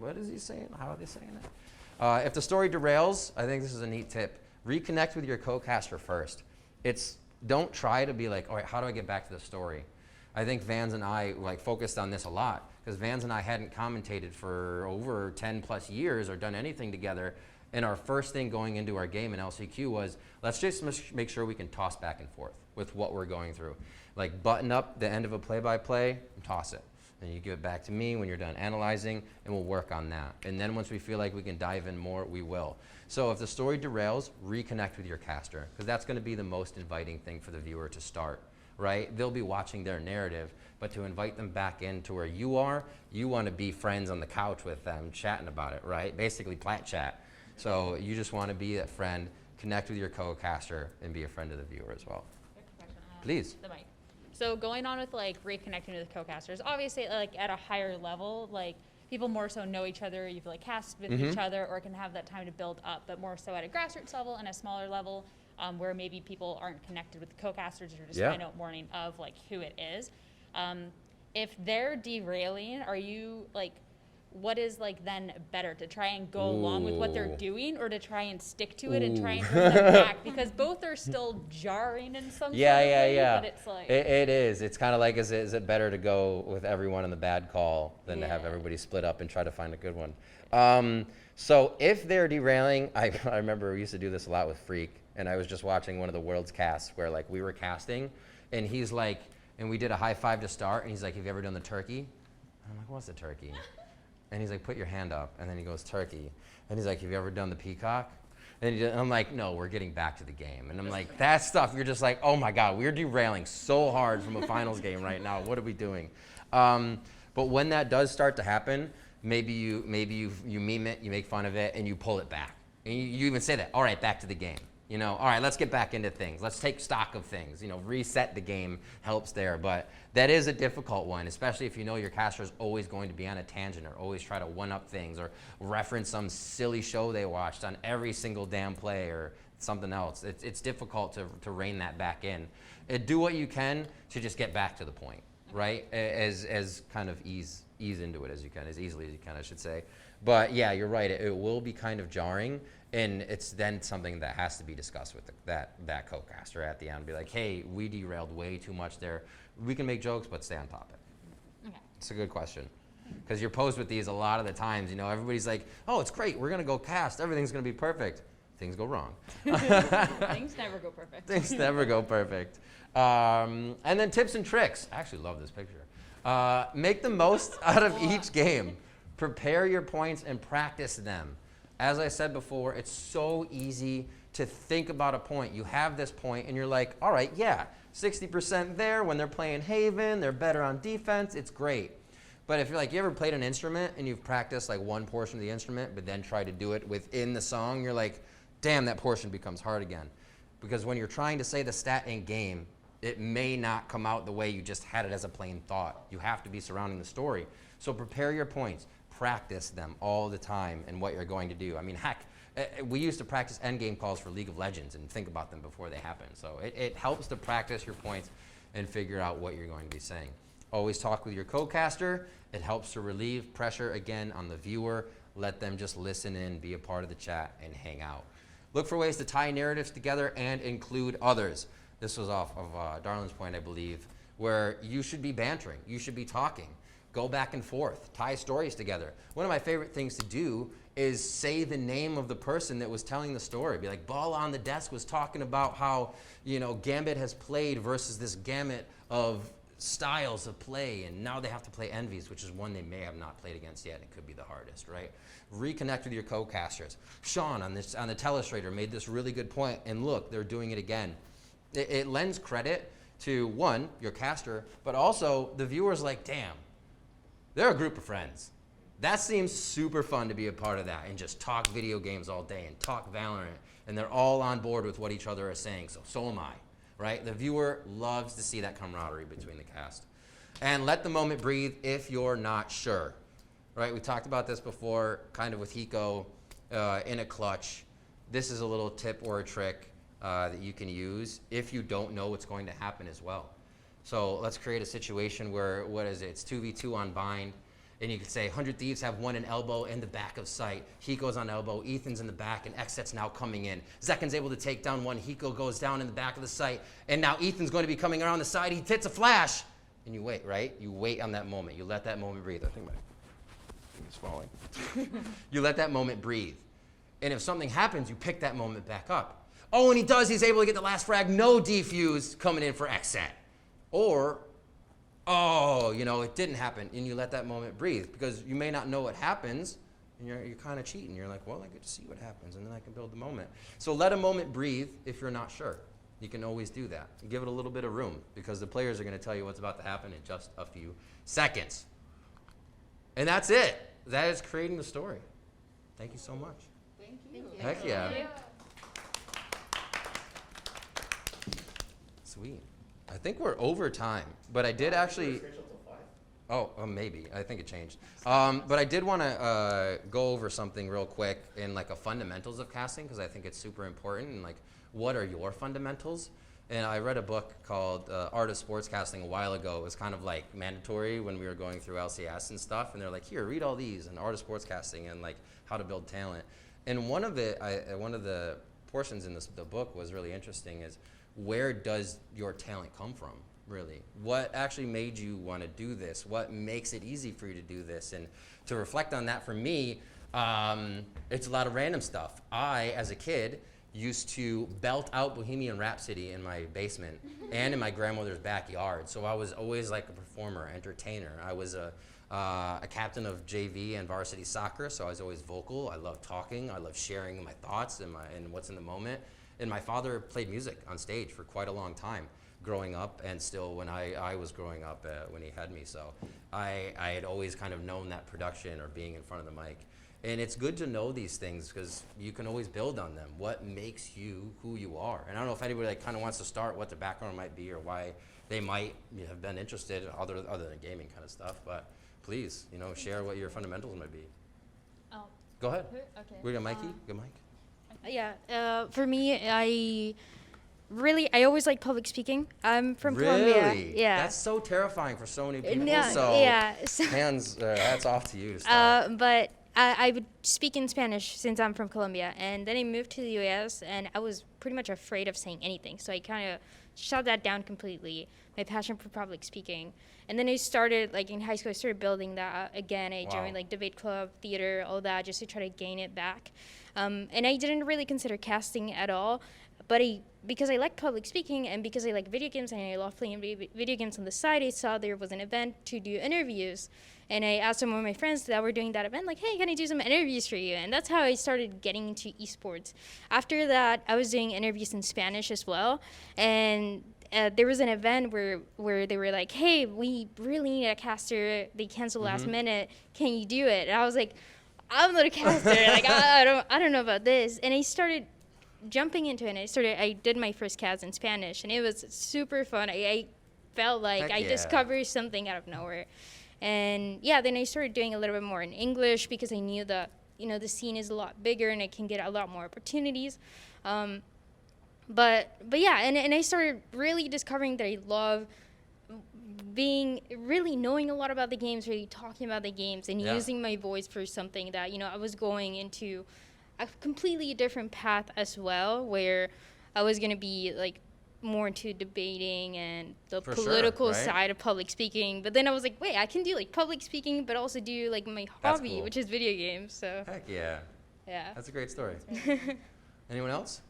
what is he saying? How are they saying it? If the story derails, I think this is a neat tip. Reconnect with your co-caster first. Don't try to be like, all right, how do I get back to the story? I think Vans and I focused on this a lot, because Vans and I hadn't commentated for over 10 plus years or done anything together. And our first thing going into our game in LCQ was, let's just make sure we can toss back and forth with what we're going through. Like button up the end of a play-by-play and toss it. And you give it back to me when you're done analyzing, and we'll work on that. And then once we feel like we can dive in more, we will. So if the story derails, reconnect with your caster, because that's going to be the most inviting thing for the viewer to start, right? They'll be watching their narrative, but to invite them back into where you want to be friends on the couch with them, chatting about it, right? Basically plat chat. So you just want to be that friend, connect with your co-caster, and be a friend of the viewer as well. Please. The mic. So going on with like reconnecting with the co-casters, obviously like at a higher level, like people more so know each other, you've like cast with each other, or can have that time to build up, but more so at a grassroots level and a smaller level, where maybe people aren't connected with the co-casters, or just find out morning of like who it is. If they're derailing, are you like, what is like then better, to try and go along with what they're doing, or to try and stick to it and try and bring them back? Because both are still jarring in some sort of way, but it's like... It is. It's kind of like, is it better to go with everyone in the bad call than to have everybody split up and try to find a good one? So if they're derailing, I remember we used to do this a lot with Freak, and I was just watching one of the World's casts where like we were casting, and he's like, and we did a high five to start, and he's like, have you ever done the turkey? And I'm like, what's the turkey? And he's like, put your hand up. And then he goes, turkey. And he's like, have you ever done the peacock? And I'm like, no, we're getting back to the game. And I'm like, that stuff, you're just like, oh my God, we're derailing so hard from a finals game right now. What are we doing? But when that does start to happen, maybe you meme it, you make fun of it, and you pull it back. And you even say that, all right, back to the game. You know, all right, let's get back into things. Let's take stock of things. You know, reset the game helps there. But that is a difficult one, especially if you know your caster is always going to be on a tangent, or always try to one-up things, or reference some silly show they watched on every single damn play, or something else. It's difficult to rein that back in. Do what you can to just get back to the point, right? As kind of ease into it as you can, as easily as you can, I should say. But yeah, you're right. It will be kind of jarring. And it's then something that has to be discussed with that co-caster at the end. Be like, hey, we derailed way too much there. We can make jokes, but stay on topic. Okay. It's a good question. Because you're posed with these a lot of the times. You know, everybody's like, oh, it's great. We're going to go cast. Everything's going to be perfect. Things go wrong. Things never go perfect. Things never go perfect. And then tips and tricks. I actually love this picture. Make the most out of each game. Prepare your points and practice them. As I said before, it's so easy to think about a point. You have this point, and you're like, all right, yeah, 60% there. When they're playing Haven, they're better on defense. It's great. But if you're like, you ever played an instrument and you've practiced like one portion of the instrument, but then try to do it within the song, you're like, damn, that portion becomes hard again. Because when you're trying to say the stat in game, it may not come out the way you just had it as a plain thought. You have to be surrounding the story. So prepare your points, practice them all the time and what you're going to do. I mean, heck, we used to practice endgame calls for League of Legends and think about them before they happen. So it helps to practice your points and figure out what you're going to be saying. Always talk with your co-caster. It helps to relieve pressure again on the viewer. Let them just listen in, be a part of the chat, and hang out. Look for ways to tie narratives together and include others. This was off of Darlin's point, I believe, where you should be bantering. You should be talking. Go back and forth. Tie stories together. One of my favorite things to do is say the name of the person that was telling the story. Be like, Ball on the Desk was talking about how, Gambit has played versus this gamut of styles of play, and now they have to play Envies, which is one they may have not played against yet. It could be the hardest, right? Reconnect with your co-casters. Sean on the Telestrator made this really good point, and look, they're doing it again. It lends credit to, one, your caster, but also the viewers like, damn, they're a group of friends. That seems super fun to be a part of that and just talk video games all day and talk Valorant, and they're all on board with what each other are saying, so am I, right? The viewer loves to see that camaraderie between the cast. And let the moment breathe if you're not sure, right? We talked about this before, kind of with Hiko in a clutch. This is a little tip or a trick that you can use if you don't know what's going to happen as well. So let's create a situation where, it's 2v2 on bind, and you could say 100 Thieves have one in elbow in the back of sight. Hiko's on elbow, Ethan's in the back, and Xset's now coming in. Zekken's able to take down one, Hiko goes down in the back of the sight, and now Ethan's going to be coming around the side, he hits a flash, and you wait, right? You wait on that moment. You let that moment breathe. I think my thing is falling. You let that moment breathe. And if something happens, you pick that moment back up. Oh, and he does, he's able to get the last frag, no defuse coming in for Xset. Or, oh, it didn't happen, and you let that moment breathe, because you may not know what happens, and you're kind of cheating. You're like, well, I get to see what happens, and then I can build the moment. So let a moment breathe if you're not sure. You can always do that. Give it a little bit of room, because the players are going to tell you what's about to happen in just a few seconds. And that's it. That is creating the story. Thank you so much. Thank you. Heck yeah. Sweet. I think we're over time, but I did actually. Oh, maybe. I think it changed. But I did want to go over something real quick in like a fundamentals of casting, because I think it's super important. And like, what are your fundamentals? And I read a book called Art of Sports Casting a while ago. It was kind of like mandatory when we were going through LCS and stuff. And they're like, here, read all these, and Art of Sports Casting, and like how to build talent. And one of the portions in the book was really interesting is, where does your talent come from, really? What actually made you want to do this? What makes it easy for you to do this? And to reflect on that, for me, it's a lot of random stuff. I, as a kid, used to belt out Bohemian Rhapsody in my basement and in my grandmother's backyard. So I was always like a performer, entertainer. I was a captain of JV and varsity soccer, so I was always vocal. I love talking. I love sharing my thoughts and what's in the moment. And my father played music on stage for quite a long time growing up, and still when I was growing up when he had me. So I had always kind of known that production or being in front of the mic. And it's good to know these things, because you can always build on them. What makes you who you are? And I don't know if anybody like kind of wants to start what their background might be or why they might have been interested other than gaming kind of stuff. But please, share what your fundamentals might be. Oh. Go ahead. Okay. We got Mikey. Good Mike. Yeah, for me, I always like public speaking. I'm from Really? Colombia. Yeah. That's so terrifying for so many people. Yeah, so yeah. hats off to you. To start. But I would speak in Spanish since I'm from Colombia, and then I moved to the U.S. and I was pretty much afraid of saying anything, so I kind of shut that down completely. My passion for public speaking, and then I started in high school. I started building that again. I joined debate club, theater, all that, just to try to gain it back. And I didn't really consider casting at all, but because I like public speaking and because I like video games and I love playing video games on the side, I saw there was an event to do interviews. And I asked some of my friends that were doing that event, hey, can I do some interviews for you? And that's how I started getting into esports. After that, I was doing interviews in Spanish as well. And there was an event where they were like, hey, we really need a caster. They canceled last minute. Can you do it? And I was like, I'm not a caster. I don't know about this. And I started jumping into it, I did my first cast in Spanish, and it was super fun. I felt like Heck I yeah. discovered something out of nowhere. And yeah, then I started doing a little bit more in English because I knew that, the scene is a lot bigger and I can get a lot more opportunities. But yeah, and I started really discovering that I love really knowing a lot about the games, really talking about the games, and using my voice for something that, I was going into a completely different path as well, where I was going to be like more into debating and the political side of public speaking. But then I was like, wait, I can do like public speaking, but also do like my hobby, cool. which is video games. So Heck yeah. Yeah. That's a great story. Anyone else?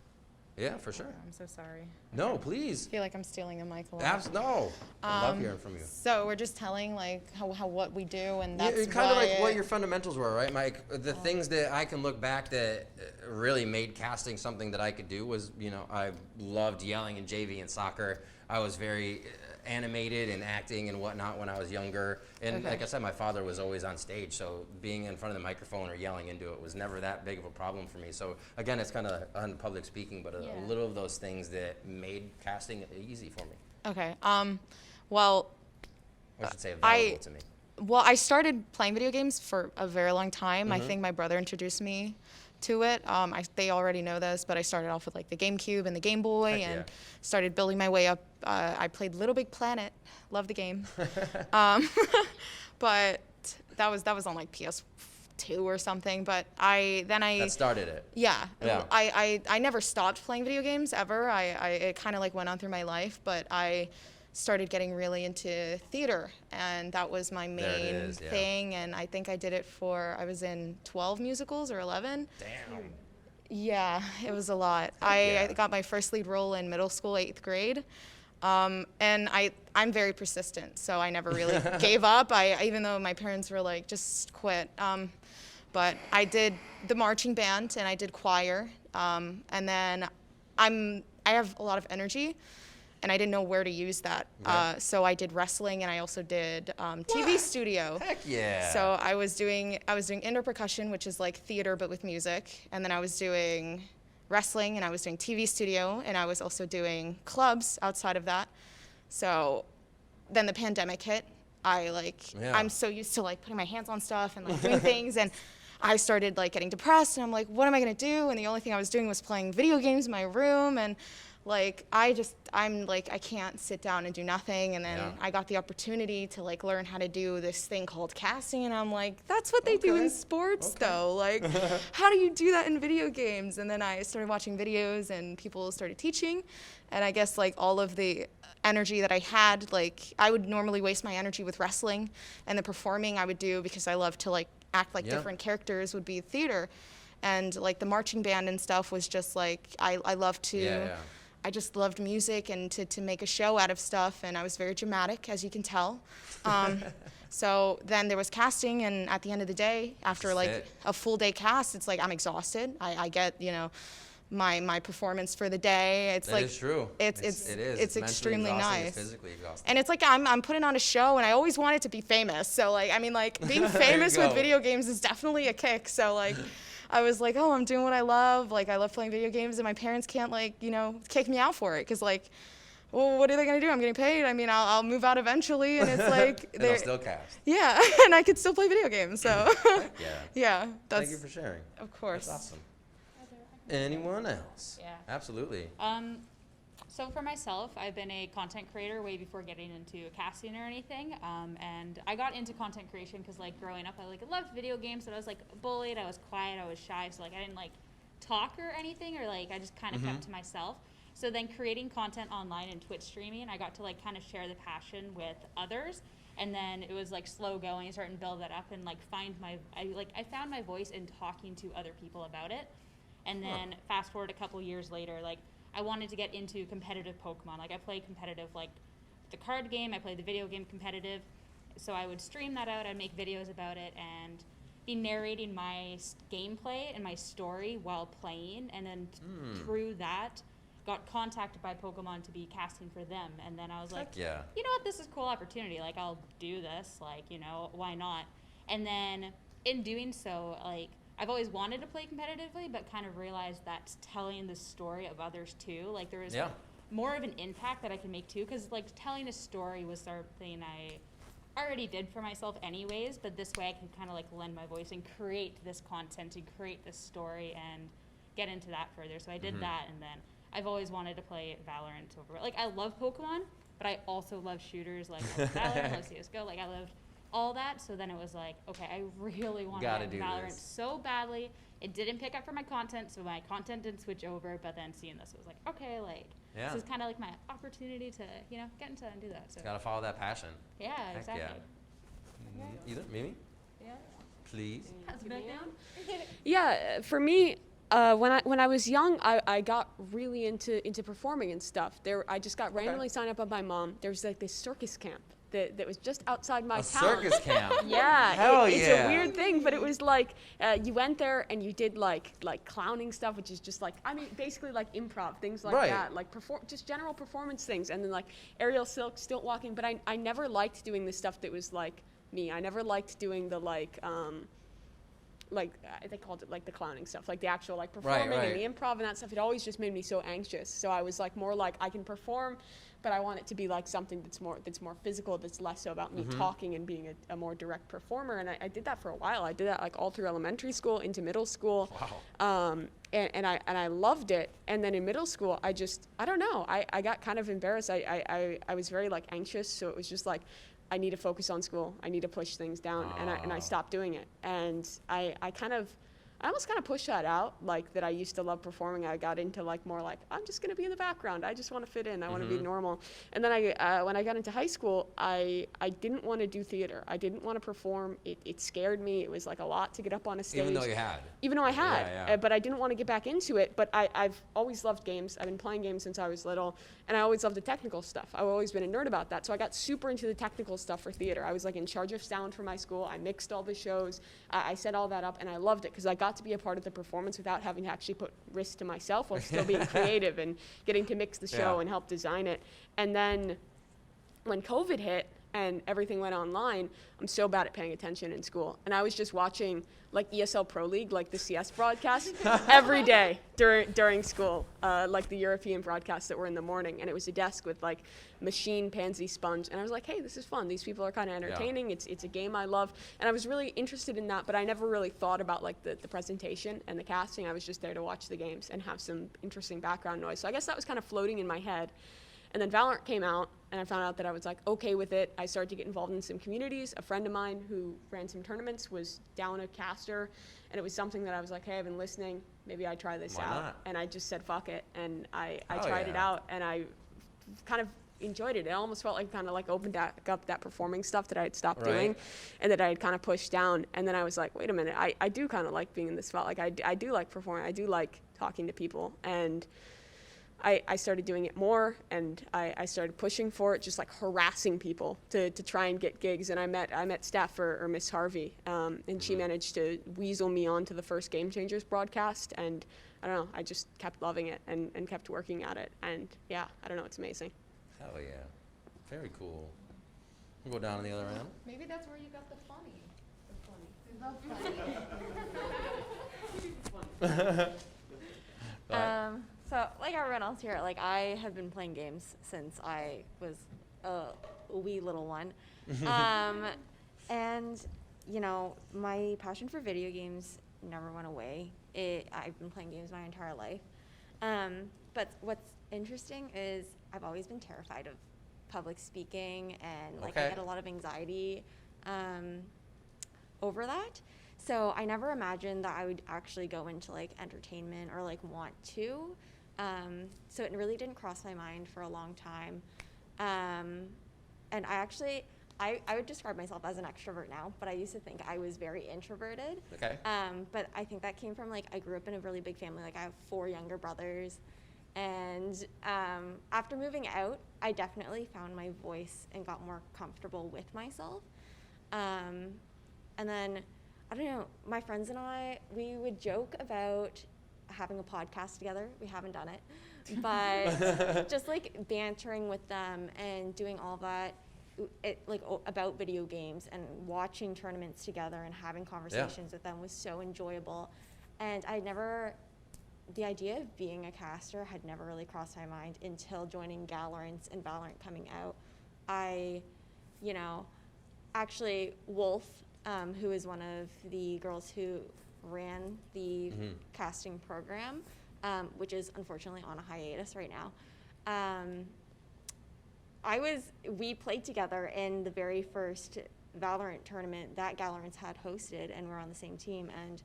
Yeah, for sure. I'm so sorry. No, please. I feel like I'm stealing the mic a lot. No. I love hearing from you. So we're just telling like how what we do, and that's Yeah, kind of like what your fundamentals were, right, Mike? The things that I can look back that really made casting something that I could do was, I loved yelling in JV and soccer. I was very animated and acting and whatnot when I was younger. And like I said, my father was always on stage, so being in front of the microphone or yelling into it was never that big of a problem for me. So again, it's kind of on public speaking, but a little of those things that made casting easy for me. Okay. Well, I should say available to me. Well, I started playing video games for a very long time. I think my brother introduced me to it. They already know this, but I started off with like the GameCube and the Game Boy, and started building my way up. I played Little Big Planet, love the game, but that was on like PS2 or something. But that started it. Yeah. I never stopped playing video games ever. It kind of like went on through my life, but I started getting really into theater, and that was my main thing. And I think I did it I was in 12 musicals or 11. Damn. Yeah, it was a lot. I got my first lead role in middle school, 8th grade. And I'm very persistent, so I never really gave up. Even though my parents were like, just quit. But I did the marching band and I did choir. And then I have a lot of energy, and I didn't know where to use that. So I did wrestling, and I also did TV studio. Heck yeah. So I was doing indoor percussion, which is like theater but with music, and then I was doing wrestling, and I was doing TV studio, and I was also doing clubs outside of that. So then the pandemic hit. I'm so used to like putting my hands on stuff and like doing things, and I started like getting depressed, and I'm like, what am I gonna do? And the only thing I was doing was playing video games in my room, and like I can't sit down and do nothing. And then I got the opportunity to like learn how to do this thing called casting, and I'm like, that's what they do in sports though. Like, how do you do that in video games? And then I started watching videos, and people started teaching, and I guess like all of the energy that I had, like I would normally waste my energy with wrestling, and the performing I would do because I love to like act like different characters would be theater. And like the marching band and stuff was just like I love to I just loved music and to make a show out of stuff, and I was very dramatic, as you can tell. So then there was casting, and at the end of the day, after like a full day cast, it's like I'm exhausted. I get, my performance for the day. It's like, is true. It's extremely nice. It's physically exhausting. And it's like I'm putting on a show, and I always wanted to be famous. So like, I mean, like being famous with video games is definitely a kick. So like, I was like, oh, I'm doing what I love. Like, I love playing video games, and my parents can't like, kick me out for it, because like, well, what are they gonna do? I'm getting paid. I mean, I'll move out eventually, and it's like they'll still cast. Yeah, and I could still play video games. So yeah. Thank you for sharing. Of course. That's awesome. Anyone else? Yeah. Absolutely. So for myself, I've been a content creator way before getting into casting or anything. And I got into content creation because like growing up, I loved video games, but I was like bullied, I was quiet, I was shy, so like I didn't like talk or anything, or like I just kind of kept to myself. So then creating content online and Twitch streaming, I got to like kind of share the passion with others. And then it was like slow going, starting to build that up, and like I found my voice in talking to other people about it. And then fast forward a couple years later, like I wanted to get into competitive Pokemon. Like I play competitive, like the card game, I play the video game competitive. So I would stream that out, I'd make videos about it, and be narrating my gameplay and my story while playing. And then through that, got contacted by Pokemon to be casting for them. And then I was like, you know what, this is a cool opportunity. Like I'll do this, like, why not? And then in doing so, like, I've always wanted to play competitively, but kind of realized that telling the story of others too, like there is more of an impact that I can make too, because like telling a story was something I already did for myself anyways, but this way I can kind of like lend my voice and create this content and create this story and get into that further. So I did that, and then I've always wanted to play Valorant over. Like I love Pokemon, but I also love shooters like Valorant, like CSGO. Like I loved all that. So then it was like, okay, I really want to play Valorant so badly. It didn't pick up for my content, so my content didn't switch over. But then seeing this, it was like, okay, like this is kind of like my opportunity to, you know, get into and do that. So gotta follow that passion. Yeah, Heck exactly. Yeah. Either Mimi? Yeah. Please. Pass it back down. Yeah, for me, when I was young, I got really into performing and stuff. I just got randomly signed up by my mom. There was like this circus camp that was just outside my town. Circus camp. Yeah, Hell it's a weird thing, but it was like you went there and you did like clowning stuff, which is just like, I mean, basically like improv things like that, like just general performance things, and then like aerial silk, stilt walking. But I never liked doing the stuff that was like me. I never liked doing the like they called it like the clowning stuff, like the actual like performing and the improv and that stuff. It always just made me so anxious. So I was like more like I can perform, but I want it to be like something that's more physical, that's less so about me talking and being a more direct performer. And I did that for a while. I did that like all through elementary school into middle school. Wow. And I loved it. And then in middle school, I don't know. I got kind of embarrassed. I was very like anxious. So it was just like, I need to focus on school. I need to push things down, and I stopped doing it. And I almost kind of pushed that out, like that I used to love performing. I got into like more like, I'm just gonna be in the background. I just want to fit in. I want to be normal. And then when I got into high school, I didn't want to do theater. I didn't want to perform. It scared me. It was like a lot to get up on a stage. Even though you had. Even though I had, but I didn't want to get back into it. But I've always loved games. I've been playing games since I was little, and I always loved the technical stuff. I've always been a nerd about that. So I got super into the technical stuff for theater. I was like in charge of sound for my school. I mixed all the shows. I set all that up, and I loved it because I got to be a part of the performance without having to actually put risk to myself while still being creative and getting to mix the show and help design it. And then when COVID hit and everything went online, I'm so bad at paying attention in school. And I was just watching like ESL Pro League, like the CS broadcast, every day during school, like the European broadcasts that were in the morning. And it was a desk with like machine, pansy, sponge. And I was like, hey, this is fun. These people are kind of entertaining. Yeah. It's a game I love. And I was really interested in that, but I never really thought about like the presentation and the casting. I was just there to watch the games and have some interesting background noise. So I guess that was kind of floating in my head. And then Valorant came out, and I found out that I was like okay with it. I started to get involved in some communities. A friend of mine who ran some tournaments was down a caster, and it was something that I was like, hey, I've been listening. Maybe I try this out. Not? And I just said, fuck it. And I tried it out, and I kind of enjoyed it. It almost felt like kind of like opened up that performing stuff that I had stopped doing and that I had kind of pushed down. And then I was like, wait a minute, I do kind of like being in this spot. Like I do like performing. I do like talking to people. And I started doing it more, and I started pushing for it, just like harassing people to try and get gigs. And I met Steph or Miss Harvey, and she managed to weasel me onto the first Game Changers broadcast. And I don't know, I just kept loving it and kept working at it. And yeah, I don't know, it's amazing. Hell yeah. Very cool. We'll go down to the other end. Maybe that's where you got the funny. So like everyone else here, like I have been playing games since I was a wee little one. And you know, my passion for video games never went away. I've been playing games my entire life. But what's interesting is I've always been terrified of public speaking, and like I get a lot of anxiety over that. So I never imagined that I would actually go into like entertainment or like want to. So it really didn't cross my mind for a long time. And I would describe myself as an extrovert now, but I used to think I was very introverted. Okay. But I think that came from like, I grew up in a really big family. Like I have 4 younger brothers. And after moving out, I definitely found my voice and got more comfortable with myself. And then, I don't know, my friends and I, we would joke about having a podcast together. We haven't done it. But just like bantering with them and doing all that. about video games and watching tournaments together and having conversations with them was so enjoyable. And the idea of being a caster had never really crossed my mind until joining VALORANT and VALORANT coming out. Actually, Wolf, who is one of the girls who ran the casting program, which is unfortunately on a hiatus right now. We played together in the very first VALORANT tournament that VALORANT had hosted, and we're on the same team. And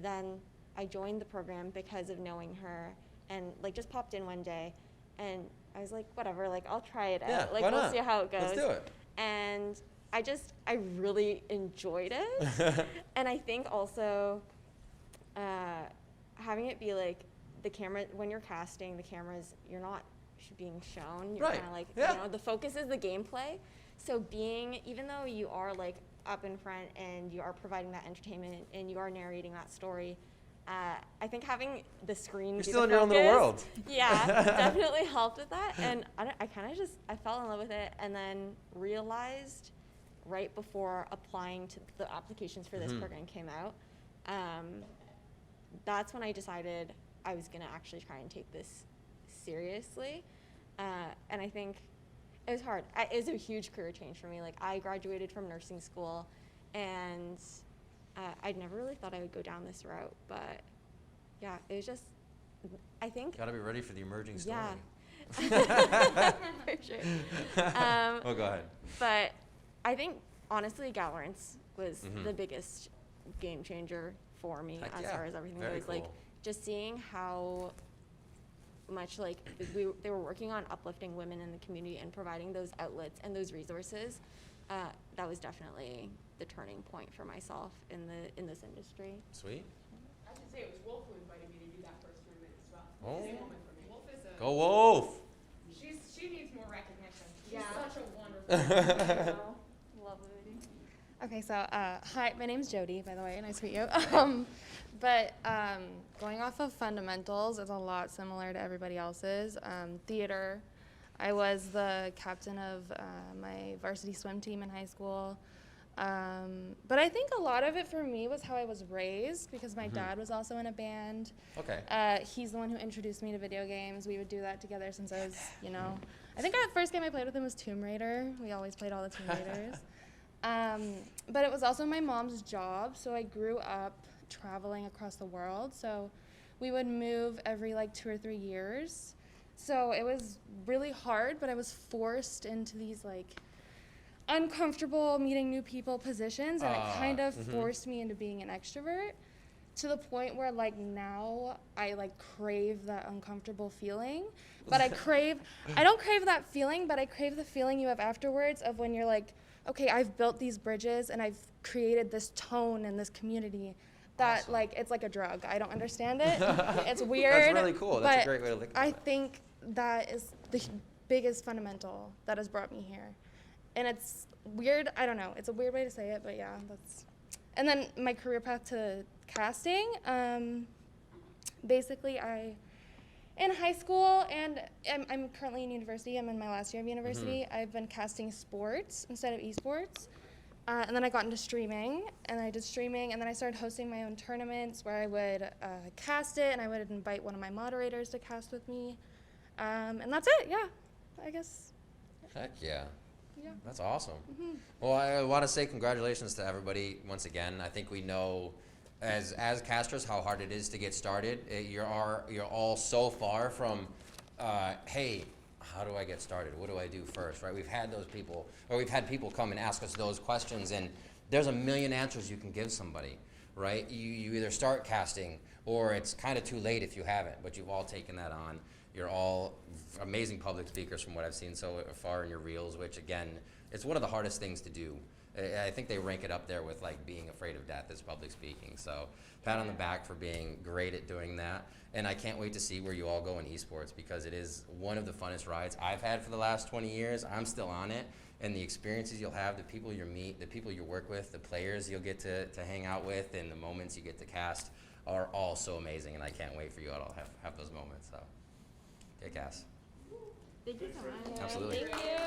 then I joined the program because of knowing her, and just popped in one day, and I was like, whatever, I'll try it out. Why We'll not? see how it goes. Let's do it. And I really enjoyed it. And I think also having it be the camera, when you're casting, the cameras, you're not being shown. You're Right. kind of the focus is the gameplay. So even though you are up in front and you are providing that entertainment and you are narrating that story, I think having the screen You're be still the in your own little focus, world. Yeah, definitely helped with that. And I fell in love with it, and then realized right before applying to the applications for this program came out, that's when I decided I was going to actually try and take this seriously. And I think it was hard. It was a huge career change for me. I graduated from nursing school, and I'd never really thought I would go down this route. But yeah, it was just, I think. Gotta be ready for the emerging story. Yeah. For sure. Oh, go ahead. But I think, honestly, VALORANT was the biggest game changer for me Heck as yeah. far as everything Very goes. cool. Just seeing how much they were working on uplifting women in the community and providing those outlets and those resources, that was definitely the turning point for myself in this industry. Sweet. I should say it was Wolf who invited me to do that first tournament as well. Oh. Same woman for me. Wolf is Go Wolf! she needs more recognition. She's Yeah. such a wonderful Love it. Okay, so hi, my name's Jody, by the way. Nice to meet you. Going off of fundamentals is a lot similar to everybody else's. Theater, I was the captain of my varsity swim team in high school. But I think a lot of it for me was how I was raised, because my dad was also in a band. Okay. He's the one who introduced me to video games. We would do that together since I was, I think the first game I played with him was Tomb Raider. We always played all the Tomb Raiders. But it was also my mom's job, so I grew up traveling across the world. So we would move every 2 or 3 years. So it was really hard, but I was forced into these uncomfortable meeting new people positions, and it kind of forced me into being an extrovert, to the point where now I crave that uncomfortable feeling. But I don't crave that feeling, but I crave the feeling you have afterwards of when you're okay, I've built these bridges and I've created this tone and this community that Awesome. It's like a drug. I don't understand it. It's weird. That's really cool. That's a great way to look at I it. think that is the biggest fundamental that has brought me here. And it's weird. I don't know. It's a weird way to say it, but yeah, that's. And then my career path to casting. Basically, in high school, and I'm currently in university. I'm in my last year of university. I've been casting sports instead of esports. And then I got into streaming, and I did streaming, and then I started hosting my own tournaments where I would cast it, and I would invite one of my moderators to cast with me. And that's it, yeah, I guess. Heck yeah. Yeah. That's awesome. Well, I want to say congratulations to everybody once again. I think we know as casters how hard it is to get started. You're all so far from, hey, how do I get started? What do I do first, right? We've had those people, or we've had people come and ask us those questions, and there's a million answers you can give somebody, right? You either start casting, or it's kind of too late if you haven't, but you've all taken that on. You're all amazing public speakers from what I've seen so far in your reels, which again, it's one of the hardest things to do. I think they rank it up there with being afraid of death as public speaking. So pat on the back for being great at doing that. And I can't wait to see where you all go in esports, because it is one of the funnest rides I've had for the last 20 years. I'm still on it. And the experiences you'll have, the people you meet, the people you work with, the players you'll get to hang out with, and the moments you get to cast are all so amazing. And I can't wait for you all to have those moments. So, okay, Cass. Thank you so much. Absolutely. Thank you.